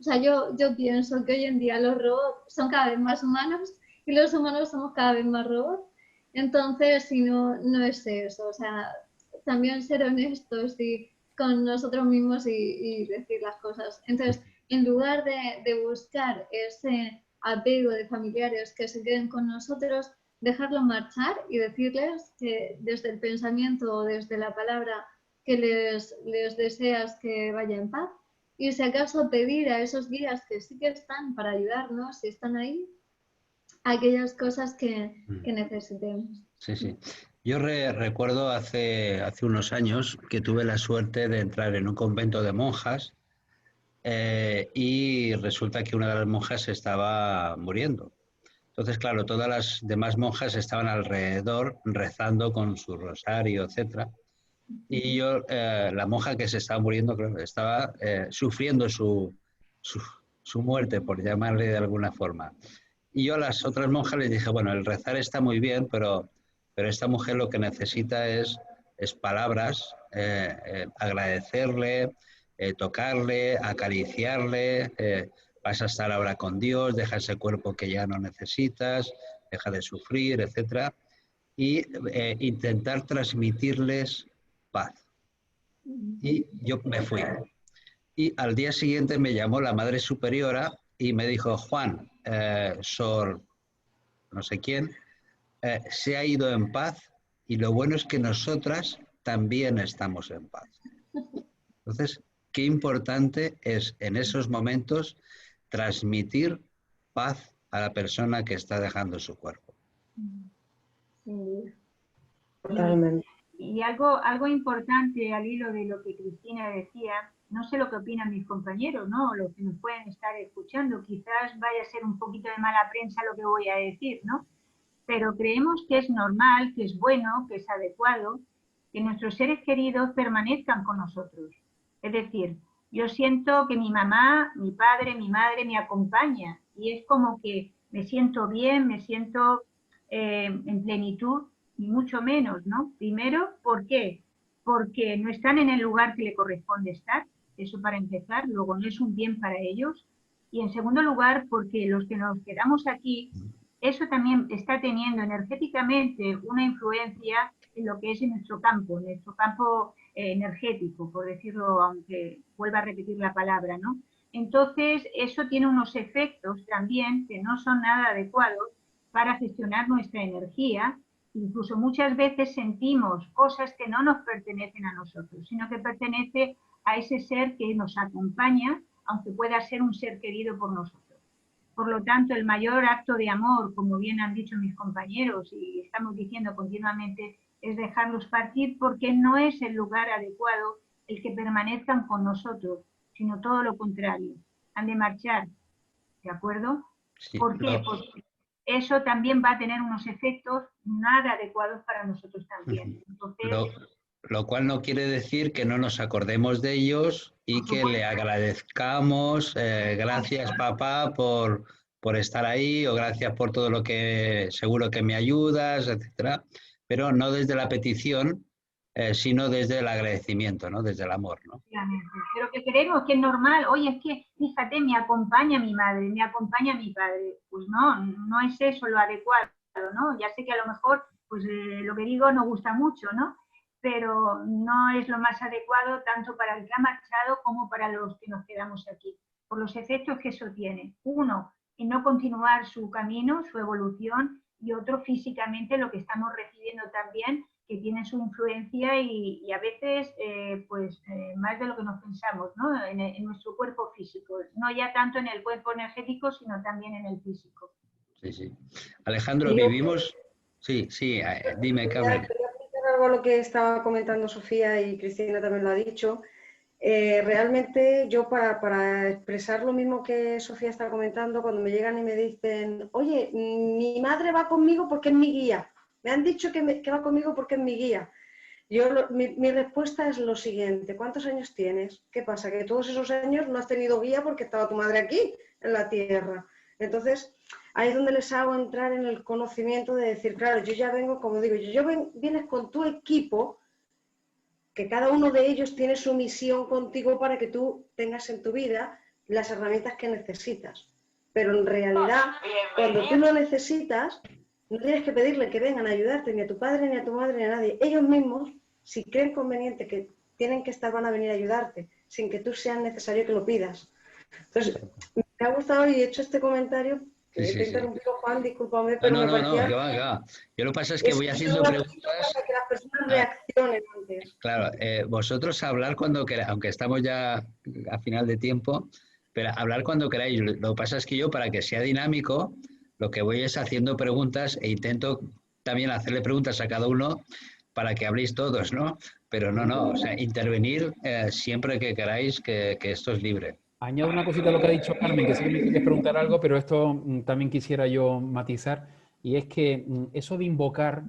o sea, yo pienso que hoy en día los robots son cada vez más humanos y los humanos somos cada vez más robots. Entonces, si no es eso, o sea, también ser honestos con nosotros mismos y decir las cosas. Entonces, en lugar de buscar ese apego de familiares que se queden con nosotros, dejarlos marchar y decirles que desde el pensamiento o desde la palabra que les deseas que vaya en paz, y si acaso pedir a esos guías que sí que están para ayudarnos, si están ahí, aquellas cosas que necesitemos. Sí, sí. Yo recuerdo hace unos años que tuve la suerte de entrar en un convento de monjas y resulta que una de las monjas estaba muriendo. Entonces, claro, todas las demás monjas estaban alrededor rezando con su rosario, etcétera. Y yo, la monja que se estaba muriendo, claro, estaba sufriendo su muerte, por llamarle de alguna forma. Y yo a las otras monjas les dije, bueno, el rezar está muy bien, pero esta mujer lo que necesita es palabras, agradecerle, tocarle, acariciarle, vas a estar ahora con Dios, deja ese cuerpo que ya no necesitas, deja de sufrir, etcétera, y intentar transmitirles paz. Y yo me fui. Y al día siguiente me llamó la Madre Superiora y me dijo, Juan, Sor no sé quién, se ha ido en paz y lo bueno es que nosotras también estamos en paz. Entonces, qué importante es en esos momentos transmitir paz a la persona que está dejando su cuerpo. Sí. Totalmente. Y algo importante al hilo de lo que Cristina decía, no sé lo que opinan mis compañeros, ¿no? Los que nos pueden estar escuchando, quizás vaya a ser un poquito de mala prensa lo que voy a decir, ¿no? Pero creemos que es normal, que es bueno, que es adecuado que nuestros seres queridos permanezcan con nosotros. Es decir, yo siento que mi mamá, mi padre, mi madre me acompaña y es como que me siento bien, me siento en plenitud, ni mucho menos, ¿no? Primero, ¿por qué? Porque no están en el lugar que le corresponde estar, eso para empezar, luego no es un bien para ellos. Y en segundo lugar, porque los que nos quedamos aquí, eso también está teniendo energéticamente una influencia en lo que es en nuestro campo energético, por decirlo, aunque vuelva a repetir la palabra, ¿no? Entonces, eso tiene unos efectos también que no son nada adecuados para gestionar nuestra energía. Incluso muchas veces sentimos cosas que no nos pertenecen a nosotros, sino que pertenece a ese ser que nos acompaña, aunque pueda ser un ser querido por nosotros. Por lo tanto, el mayor acto de amor, como bien han dicho mis compañeros y estamos diciendo continuamente, es dejarlos partir porque no es el lugar adecuado el que permanezcan con nosotros, sino todo lo contrario. Han de marchar, ¿de acuerdo? Sí, ¿Por qué? Porque eso también va a tener unos efectos nada adecuados para nosotros también. Entonces, lo cual no quiere decir que no nos acordemos de ellos y que le agradezcamos, gracias papá por estar ahí, o gracias por todo lo que seguro que me ayudas, etcétera, pero no desde la petición, sino desde el agradecimiento, ¿no? Desde el amor, ¿no? Pero que creemos que es normal, oye, es que, fíjate, me acompaña mi madre, me acompaña mi padre. Pues no, no es eso lo adecuado, ¿no? Ya sé que a lo mejor, pues lo que digo no gusta mucho, ¿no? Pero no es lo más adecuado tanto para el que ha marchado como para los que nos quedamos aquí, por los efectos que eso tiene. Uno, en no continuar su camino, su evolución, y otro, físicamente, lo que estamos recibiendo también, que tiene su influencia y a veces más de lo que nos pensamos, ¿no? En nuestro cuerpo físico, no ya tanto en el cuerpo energético, sino también en el físico. Sí, sí. Alejandro, vivimos... Sí, dime, Carmen. Quería apuntar algo a lo que estaba comentando Sofía y Cristina también lo ha dicho. Realmente yo para expresar lo mismo que Sofía está comentando, cuando me llegan y me dicen, oye, mi madre va conmigo porque es mi guía. Me han dicho que va conmigo porque es mi guía. Mi respuesta es lo siguiente: ¿cuántos años tienes? ¿Qué pasa? Que todos esos años no has tenido guía porque estaba tu madre aquí, en la tierra. Entonces, ahí es donde les hago entrar en el conocimiento de decir, claro, yo ya vengo, como digo, vienes con tu equipo, que cada uno de ellos tiene su misión contigo para que tú tengas en tu vida las herramientas que necesitas. Pero en realidad, cuando tú lo necesitas, no tienes que pedirle que vengan a ayudarte, ni a tu padre, ni a tu madre, ni a nadie. Ellos mismos, si creen conveniente que tienen que estar, van a venir a ayudarte, sin que tú seas necesario que lo pidas. Entonces, me ha gustado y he hecho este comentario. Te he interrumpido, Juan, discúlpame, pero me parecía... No, que va. Yo lo que pasa es que voy haciendo preguntas... Para que las personas reaccionen antes. Claro, vosotros hablar cuando queráis, aunque estamos ya a final de tiempo, pero hablar cuando queráis. Lo que pasa es que yo, para que sea dinámico, lo que voy es haciendo preguntas e intento también hacerle preguntas a cada uno para que habléis todos, ¿no? Pero no, o sea, intervenir siempre que queráis, que esto es libre. Añado una cosita a lo que ha dicho Carmen, que sé que me quieres preguntar algo, pero esto también quisiera yo matizar, y es que eso de invocar,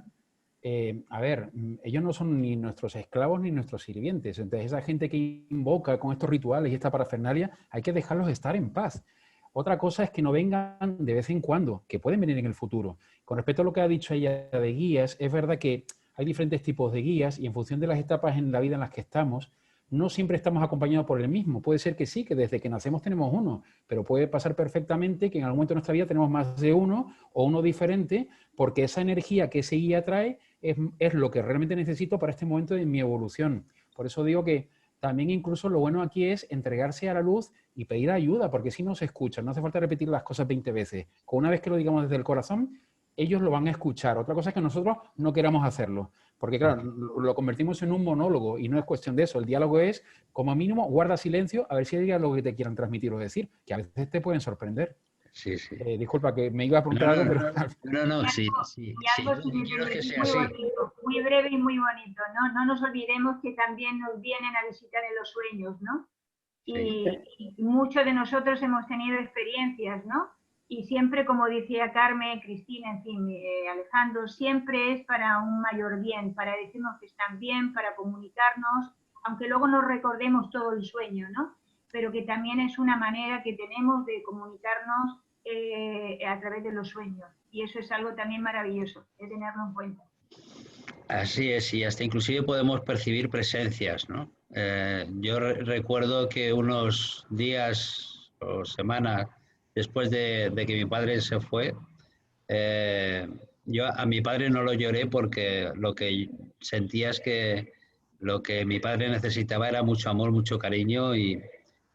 ellos no son ni nuestros esclavos ni nuestros sirvientes. Entonces, esa gente que invoca con estos rituales y esta parafernalia, hay que dejarlos estar en paz. Otra cosa es que no vengan de vez en cuando, que pueden venir en el futuro. Con respecto a lo que ha dicho ella de guías, es verdad que hay diferentes tipos de guías y en función de las etapas en la vida en las que estamos, no siempre estamos acompañados por el mismo. Puede ser que sí, que desde que nacemos tenemos uno, pero puede pasar perfectamente que en algún momento de nuestra vida tenemos más de uno o uno diferente, porque esa energía que ese guía trae es lo que realmente necesito para este momento de mi evolución. Por eso digo que también incluso lo bueno aquí es entregarse a la luz y pedir ayuda, porque si no se escucha, no hace falta repetir las cosas 20 veces. Con una vez que lo digamos desde el corazón, ellos lo van a escuchar. Otra cosa es que nosotros no queramos hacerlo, porque claro, lo convertimos en un monólogo y no es cuestión de eso. El diálogo es, como mínimo, guarda silencio a ver si hay algo que te quieran transmitir o decir, que a veces te pueden sorprender. Sí, sí. Disculpa, que me iba a preguntar algo, pero... No, sí, sí. Y algo Yo quiero que sea muy así. bonito, muy breve y muy bonito, ¿no? No nos olvidemos que también nos vienen a visitar en los sueños, ¿no? Y muchos de nosotros hemos tenido experiencias, ¿no? Y siempre, como decía Carmen, Cristina, en fin, Alejandro, siempre es para un mayor bien, para decirnos que están bien, para comunicarnos, aunque luego no recordemos todo el sueño, ¿no? Pero que también es una manera que tenemos de comunicarnos a través de los sueños. Y eso es algo también maravilloso, de tenerlo en cuenta. Así es, y hasta inclusive podemos percibir presencias, ¿no? Yo recuerdo que unos días o semanas después de que mi padre se fue, yo a mi padre no lo lloré porque lo que sentía es que lo que mi padre necesitaba era mucho amor, mucho cariño y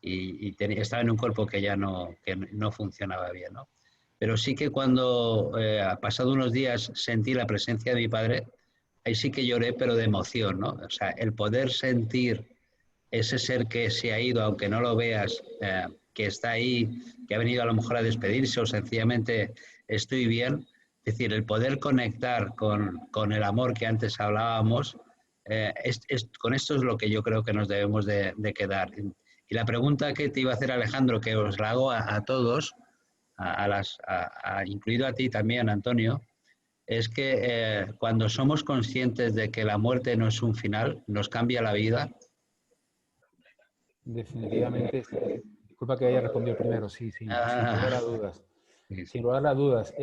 estaba en un cuerpo que ya no funcionaba bien, ¿no? Pero sí que cuando, pasado unos días, sentí la presencia de mi padre, ahí sí que lloré, pero de emoción, ¿no? O sea, el poder sentir ese ser que se ha ido, aunque no lo veas, que está ahí, que ha venido a lo mejor a despedirse o sencillamente estoy bien, es decir, el poder conectar con el amor que antes hablábamos, con esto es lo que yo creo que nos debemos de quedar. Y la pregunta que te iba a hacer, Alejandro, que os la hago a todos, incluido a ti también, Antonio, es que cuando somos conscientes de que la muerte no es un final, nos cambia la vida. Definitivamente sí. Disculpa que haya respondido primero, sí, sin lugar a dudas. Sí. Sin lugar a dudas.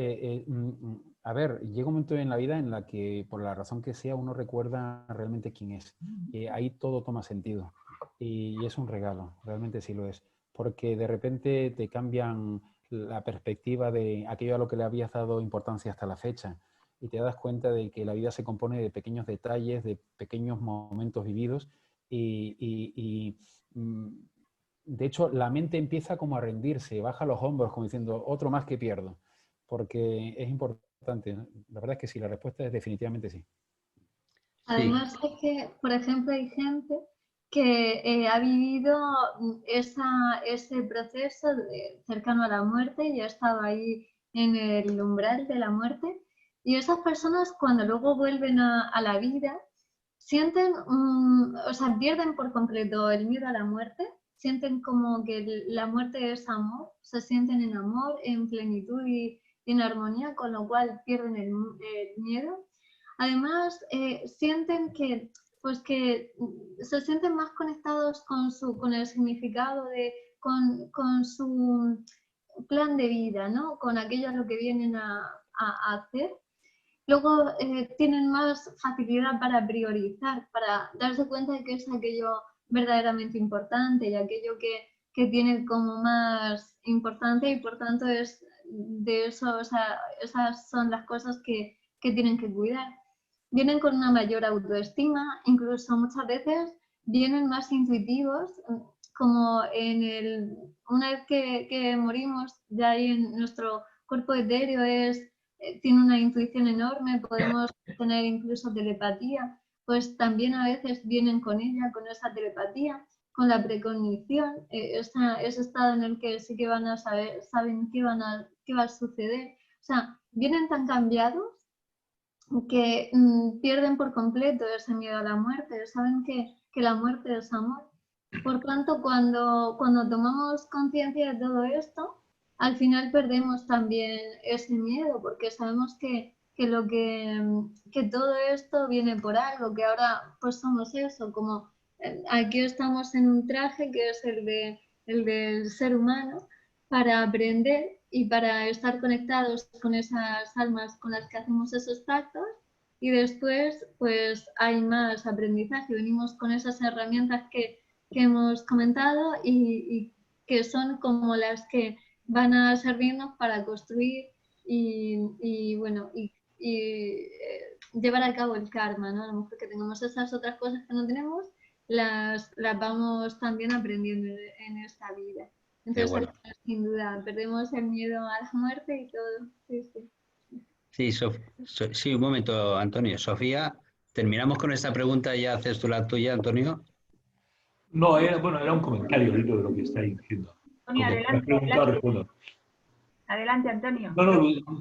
A ver, llega un momento en la vida en la que, por la razón que sea, uno recuerda realmente quién es. Ahí todo toma sentido. Y es un regalo, realmente sí lo es. Porque de repente te cambian la perspectiva de aquello a lo que le habías dado importancia hasta la fecha. Y te das cuenta de que la vida se compone de pequeños detalles, de pequeños momentos vividos. De hecho, la mente empieza como a rendirse, baja los hombros como diciendo, otro más que pierdo, porque es importante. La verdad es que sí, la respuesta es definitivamente sí. Además es que, por ejemplo, hay gente que ha vivido ese proceso cercano a la muerte y ha estado ahí en el umbral de la muerte, y esas personas cuando luego vuelven a la vida sienten, o sea, pierden por completo el miedo a la muerte, sienten como que la muerte es amor, se sienten en amor, en plenitud y en armonía, con lo cual pierden el miedo. Además, sienten que, pues que se sienten más conectados con el significado, con su plan de vida, ¿no? Con aquello a lo que vienen a hacer. Luego tienen más facilidad para priorizar, para darse cuenta de que es aquello verdaderamente importante y aquello que tiene como más importancia, y por tanto es de eso, o sea, esas son las cosas que tienen que cuidar. Vienen con una mayor autoestima, incluso muchas veces vienen más intuitivos, como una vez que morimos, ya ahí en nuestro cuerpo etéreo tiene una intuición enorme, podemos tener incluso telepatía, pues también a veces vienen con ella, con esa telepatía, con la precognición, ese estado en el que sí que van a saber, saben qué va a suceder. O sea, vienen tan cambiados que pierden por completo ese miedo a la muerte, saben que la muerte es amor. Por tanto, cuando tomamos conciencia de todo esto, al final perdemos también ese miedo, porque sabemos que todo esto viene por algo, que ahora pues somos eso, como aquí estamos en un traje que es el del ser humano, para aprender y para estar conectados con esas almas con las que hacemos esos pactos, y después pues hay más aprendizaje, venimos con esas herramientas que hemos comentado y que son como las que van a servirnos para construir y llevar a cabo el karma, ¿no? A lo mejor que tengamos esas otras cosas que no tenemos, las vamos también aprendiendo en esta vida. Entonces, bueno. sin duda, perdemos el miedo a la muerte y todo. Sí, sí. Sí, un momento, Antonio. Sofía, terminamos con esta pregunta y ya haces tú la tuya, Antonio. No, era un comentario ahorita de lo que estáis diciendo. Antonio, Como me has preguntado, respondo. Adelante, Antonio.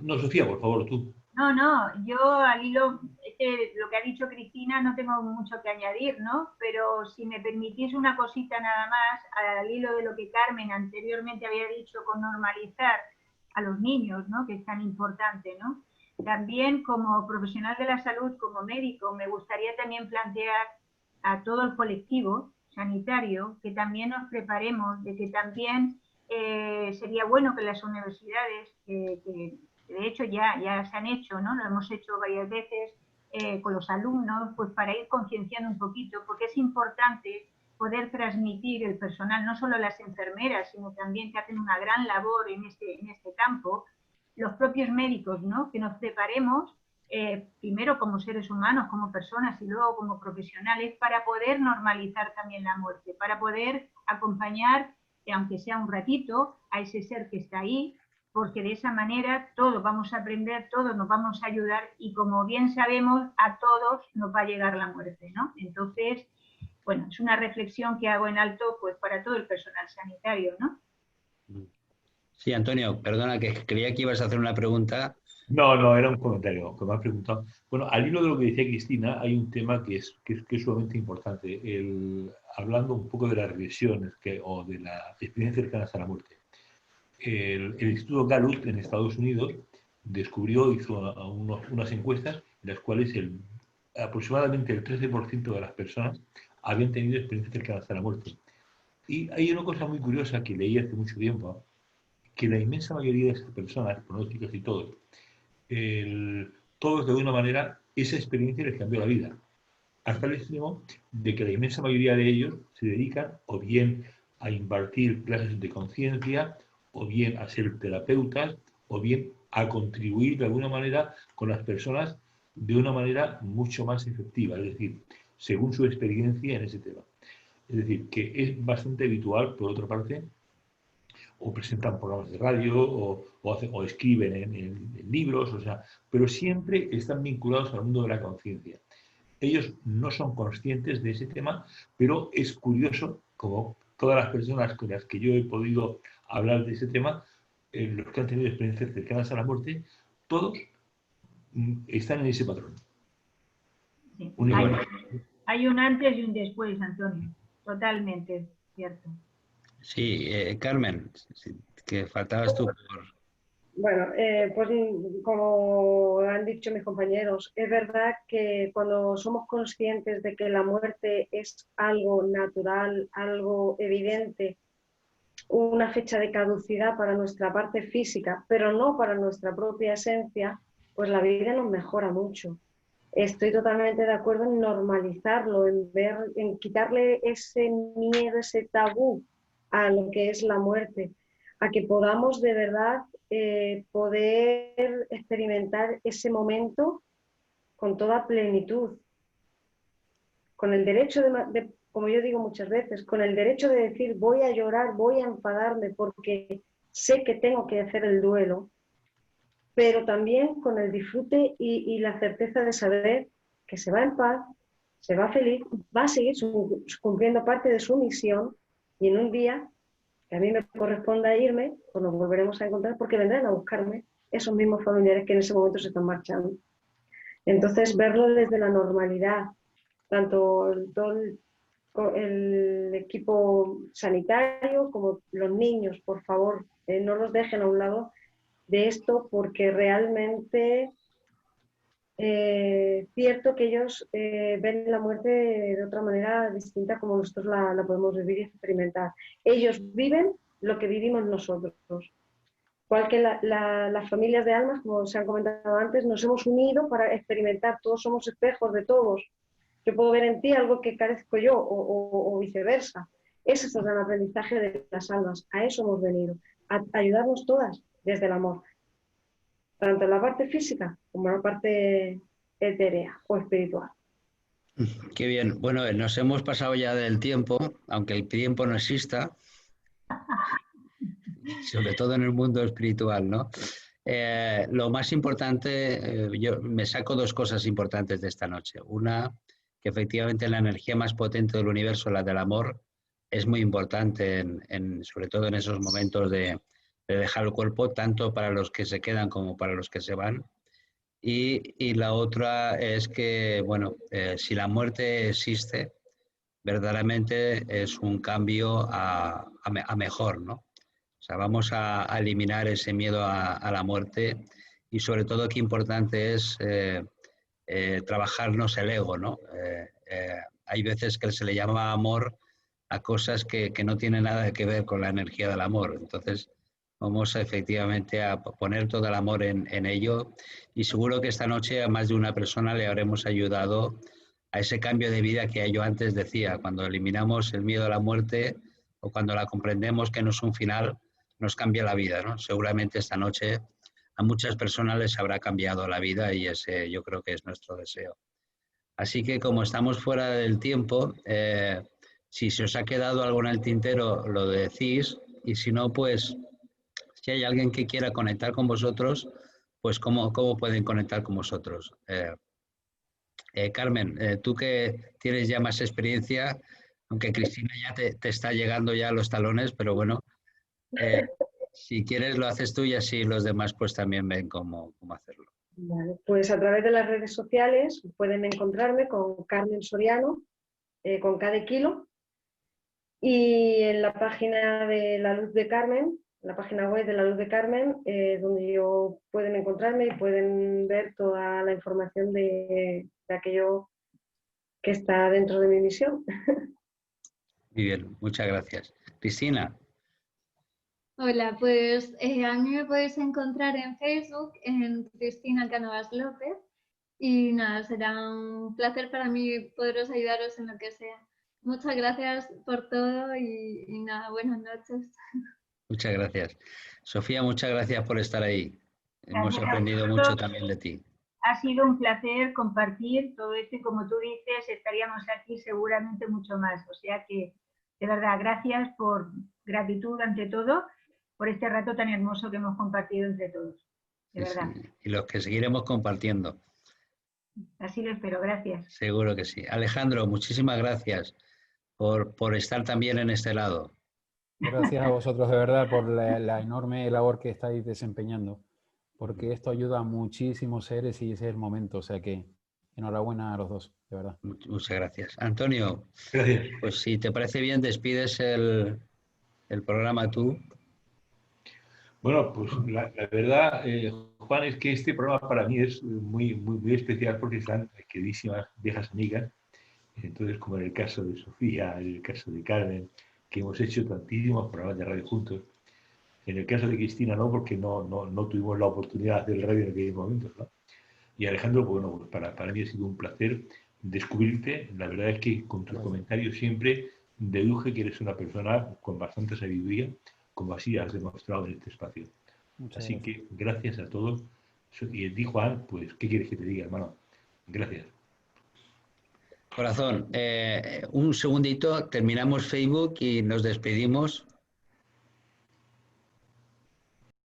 No, Sofía, por favor, tú. No, yo al hilo, lo que ha dicho Cristina no tengo mucho que añadir, ¿no? Pero si me permitís una cosita nada más, al hilo de lo que Carmen anteriormente había dicho con normalizar a los niños, ¿no? Que es tan importante, ¿no? También como profesional de la salud, como médico, me gustaría también plantear a todo el colectivo sanitario que también nos preparemos, de que también sería bueno que las universidades, que de hecho ya se han hecho, ¿no? Lo hemos hecho varias veces con los alumnos, pues para ir concienciando un poquito, porque es importante poder transmitir el personal, no solo las enfermeras, sino también que hacen una gran labor en este campo, los propios médicos, ¿no? Que nos preparemos primero como seres humanos, como personas y luego como profesionales para poder normalizar también la muerte, para poder acompañar, aunque sea un ratito, a ese ser que está ahí, porque de esa manera todos vamos a aprender, todos nos vamos a ayudar y como bien sabemos, a todos nos va a llegar la muerte, ¿no? Entonces, bueno, es una reflexión que hago en alto pues para todo el personal sanitario, ¿no? Sí, Antonio, perdona, que creía que ibas a hacer una pregunta. No, era un comentario que me has preguntado. Bueno, al hilo de lo que decía Cristina, hay un tema que es sumamente importante, hablando un poco de las regresiones o de las experiencias cercanas a la muerte. El Instituto Gallup en Estados Unidos hizo unas encuestas en las cuales aproximadamente el 13% de las personas habían tenido experiencias cercanas a la muerte. Y hay una cosa muy curiosa que leí hace mucho tiempo, que la inmensa mayoría de esas personas, pronósticos y todos de alguna manera, esa experiencia les cambió la vida, hasta el extremo de que la inmensa mayoría de ellos se dedican o bien a impartir clases de conciencia, o bien a ser terapeutas, o bien a contribuir de alguna manera con las personas de una manera mucho más efectiva, es decir, según su experiencia en ese tema. Es decir, que es bastante habitual, por otra parte, o presentan programas de radio o escriben en libros, pero siempre están vinculados al mundo de la conciencia. Ellos no son conscientes de ese tema, pero es curioso, como todas las personas con las que yo he podido hablar de ese tema, los que han tenido experiencias cercanas a la muerte, todos están en ese patrón. Sí. Hay un antes y un después, Antonio. Totalmente, cierto. Sí, Carmen, que faltabas tú por... Bueno, pues como han dicho mis compañeros, es verdad que cuando somos conscientes de que la muerte es algo natural, algo evidente, una fecha de caducidad para nuestra parte física, pero no para nuestra propia esencia, pues la vida nos mejora mucho. Estoy totalmente de acuerdo en normalizarlo, en quitarle ese miedo, ese tabú a lo que es la muerte, a que podamos de verdad poder experimentar ese momento con toda plenitud, con el derecho como yo digo muchas veces, con el derecho de decir voy a llorar, voy a enfadarme porque sé que tengo que hacer el duelo, pero también con el disfrute y la certeza de saber que se va en paz, se va feliz, va a seguir cumpliendo parte de su misión y en un día que a mí me corresponda irme, pues nos volveremos a encontrar porque vendrán a buscarme esos mismos familiares que en ese momento se están marchando. Entonces, verlo desde la normalidad, tanto todo el equipo sanitario como los niños, por favor, no los dejen a un lado de esto porque realmente cierto que ellos ven la muerte de otra manera distinta como nosotros la podemos vivir y experimentar. Ellos viven lo que vivimos nosotros. Igual que las familias de almas, como se han comentado antes, nos hemos unido para experimentar, todos somos espejos de todos. Yo puedo ver en ti algo que carezco yo o viceversa. Ese es el gran aprendizaje de las almas. A eso hemos venido, a ayudarnos todas desde el amor. Tanto en la parte física como en la parte etérea o espiritual. Qué bien. Bueno, nos hemos pasado ya del tiempo, aunque el tiempo no exista, sobre todo en el mundo espiritual, ¿no? Lo más importante, yo me saco dos cosas importantes de esta noche. Una, que efectivamente la energía más potente del universo, la del amor, es muy importante, sobre todo en esos momentos de dejar el cuerpo, tanto para los que se quedan como para los que se van. Y la otra es que, bueno, si la muerte existe, verdaderamente es un cambio a mejor, ¿no? O sea, vamos a eliminar ese miedo a la muerte y sobre todo qué importante es trabajarnos el ego, ¿no? Hay veces que se le llama amor a cosas que no tienen nada que ver con la energía del amor. Entonces, vamos efectivamente a poner todo el amor en ello y seguro que esta noche a más de una persona le habremos ayudado a ese cambio de vida que yo antes decía, cuando eliminamos el miedo a la muerte o cuando la comprendemos que no es un final, nos cambia la vida, ¿no? Seguramente esta noche a muchas personas les habrá cambiado la vida y ese yo creo que es nuestro deseo. Así que como estamos fuera del tiempo, si se os ha quedado algo en el tintero, lo decís, y si no, pues si hay alguien que quiera conectar con vosotros, pues cómo pueden conectar con vosotros. Carmen, tú que tienes ya más experiencia, aunque Cristina ya te está llegando ya a los talones, pero bueno, si quieres lo haces tú y así los demás pues también ven cómo hacerlo. Vale, pues a través de las redes sociales pueden encontrarme con Carmen Soriano, con K de kilo, y en la página de La Luz de Carmen, la página web de La Luz de Carmen, donde pueden encontrarme y pueden ver toda la información de aquello que está dentro de mi misión. Muy bien, muchas gracias. Cristina. Hola, pues a mí me podéis encontrar en Facebook, en Cristina Cánovas López, y nada, será un placer para mí poderos ayudaros en lo que sea. Muchas gracias por todo y nada, buenas noches. Muchas gracias. Sofía, muchas gracias por estar ahí. Hemos Gracias a aprendido vosotros. mucho también de ti. Ha sido un placer compartir todo esto y como tú dices, estaríamos aquí seguramente mucho más. O sea que, de verdad, gracias por gratitud ante todo, por este rato tan hermoso que hemos compartido entre todos. De verdad. Sí. Y los que seguiremos compartiendo. Así lo espero, gracias. Seguro que sí. Alejandro, muchísimas gracias por estar también en este lado. Gracias a vosotros de verdad por la enorme labor que estáis desempeñando, porque esto ayuda a muchísimos seres y ese es el momento, o sea que enhorabuena a los dos, de verdad. Muchas gracias. Antonio, Gracias. pues si te parece bien, despides el programa tú. Bueno, pues la verdad, Juan, es que este programa para mí es muy especial porque están queridísimas viejas amigas. Entonces, como en el caso de Sofía, en el caso de Carmen, que hemos hecho tantísimos programas de radio juntos. En el caso de Cristina no, porque no tuvimos la oportunidad de hacer el radio en aquellos momentos, ¿no? Y Alejandro, bueno, pues para mí ha sido un placer descubrirte. La verdad es que con tus comentarios siempre deduje que eres una persona con bastante sabiduría, como así has demostrado en este espacio. Así que gracias a todos. Y a ti, Juan, pues, ¿qué quieres que te diga, hermano? Gracias. Corazón, un segundito, terminamos Facebook y nos despedimos.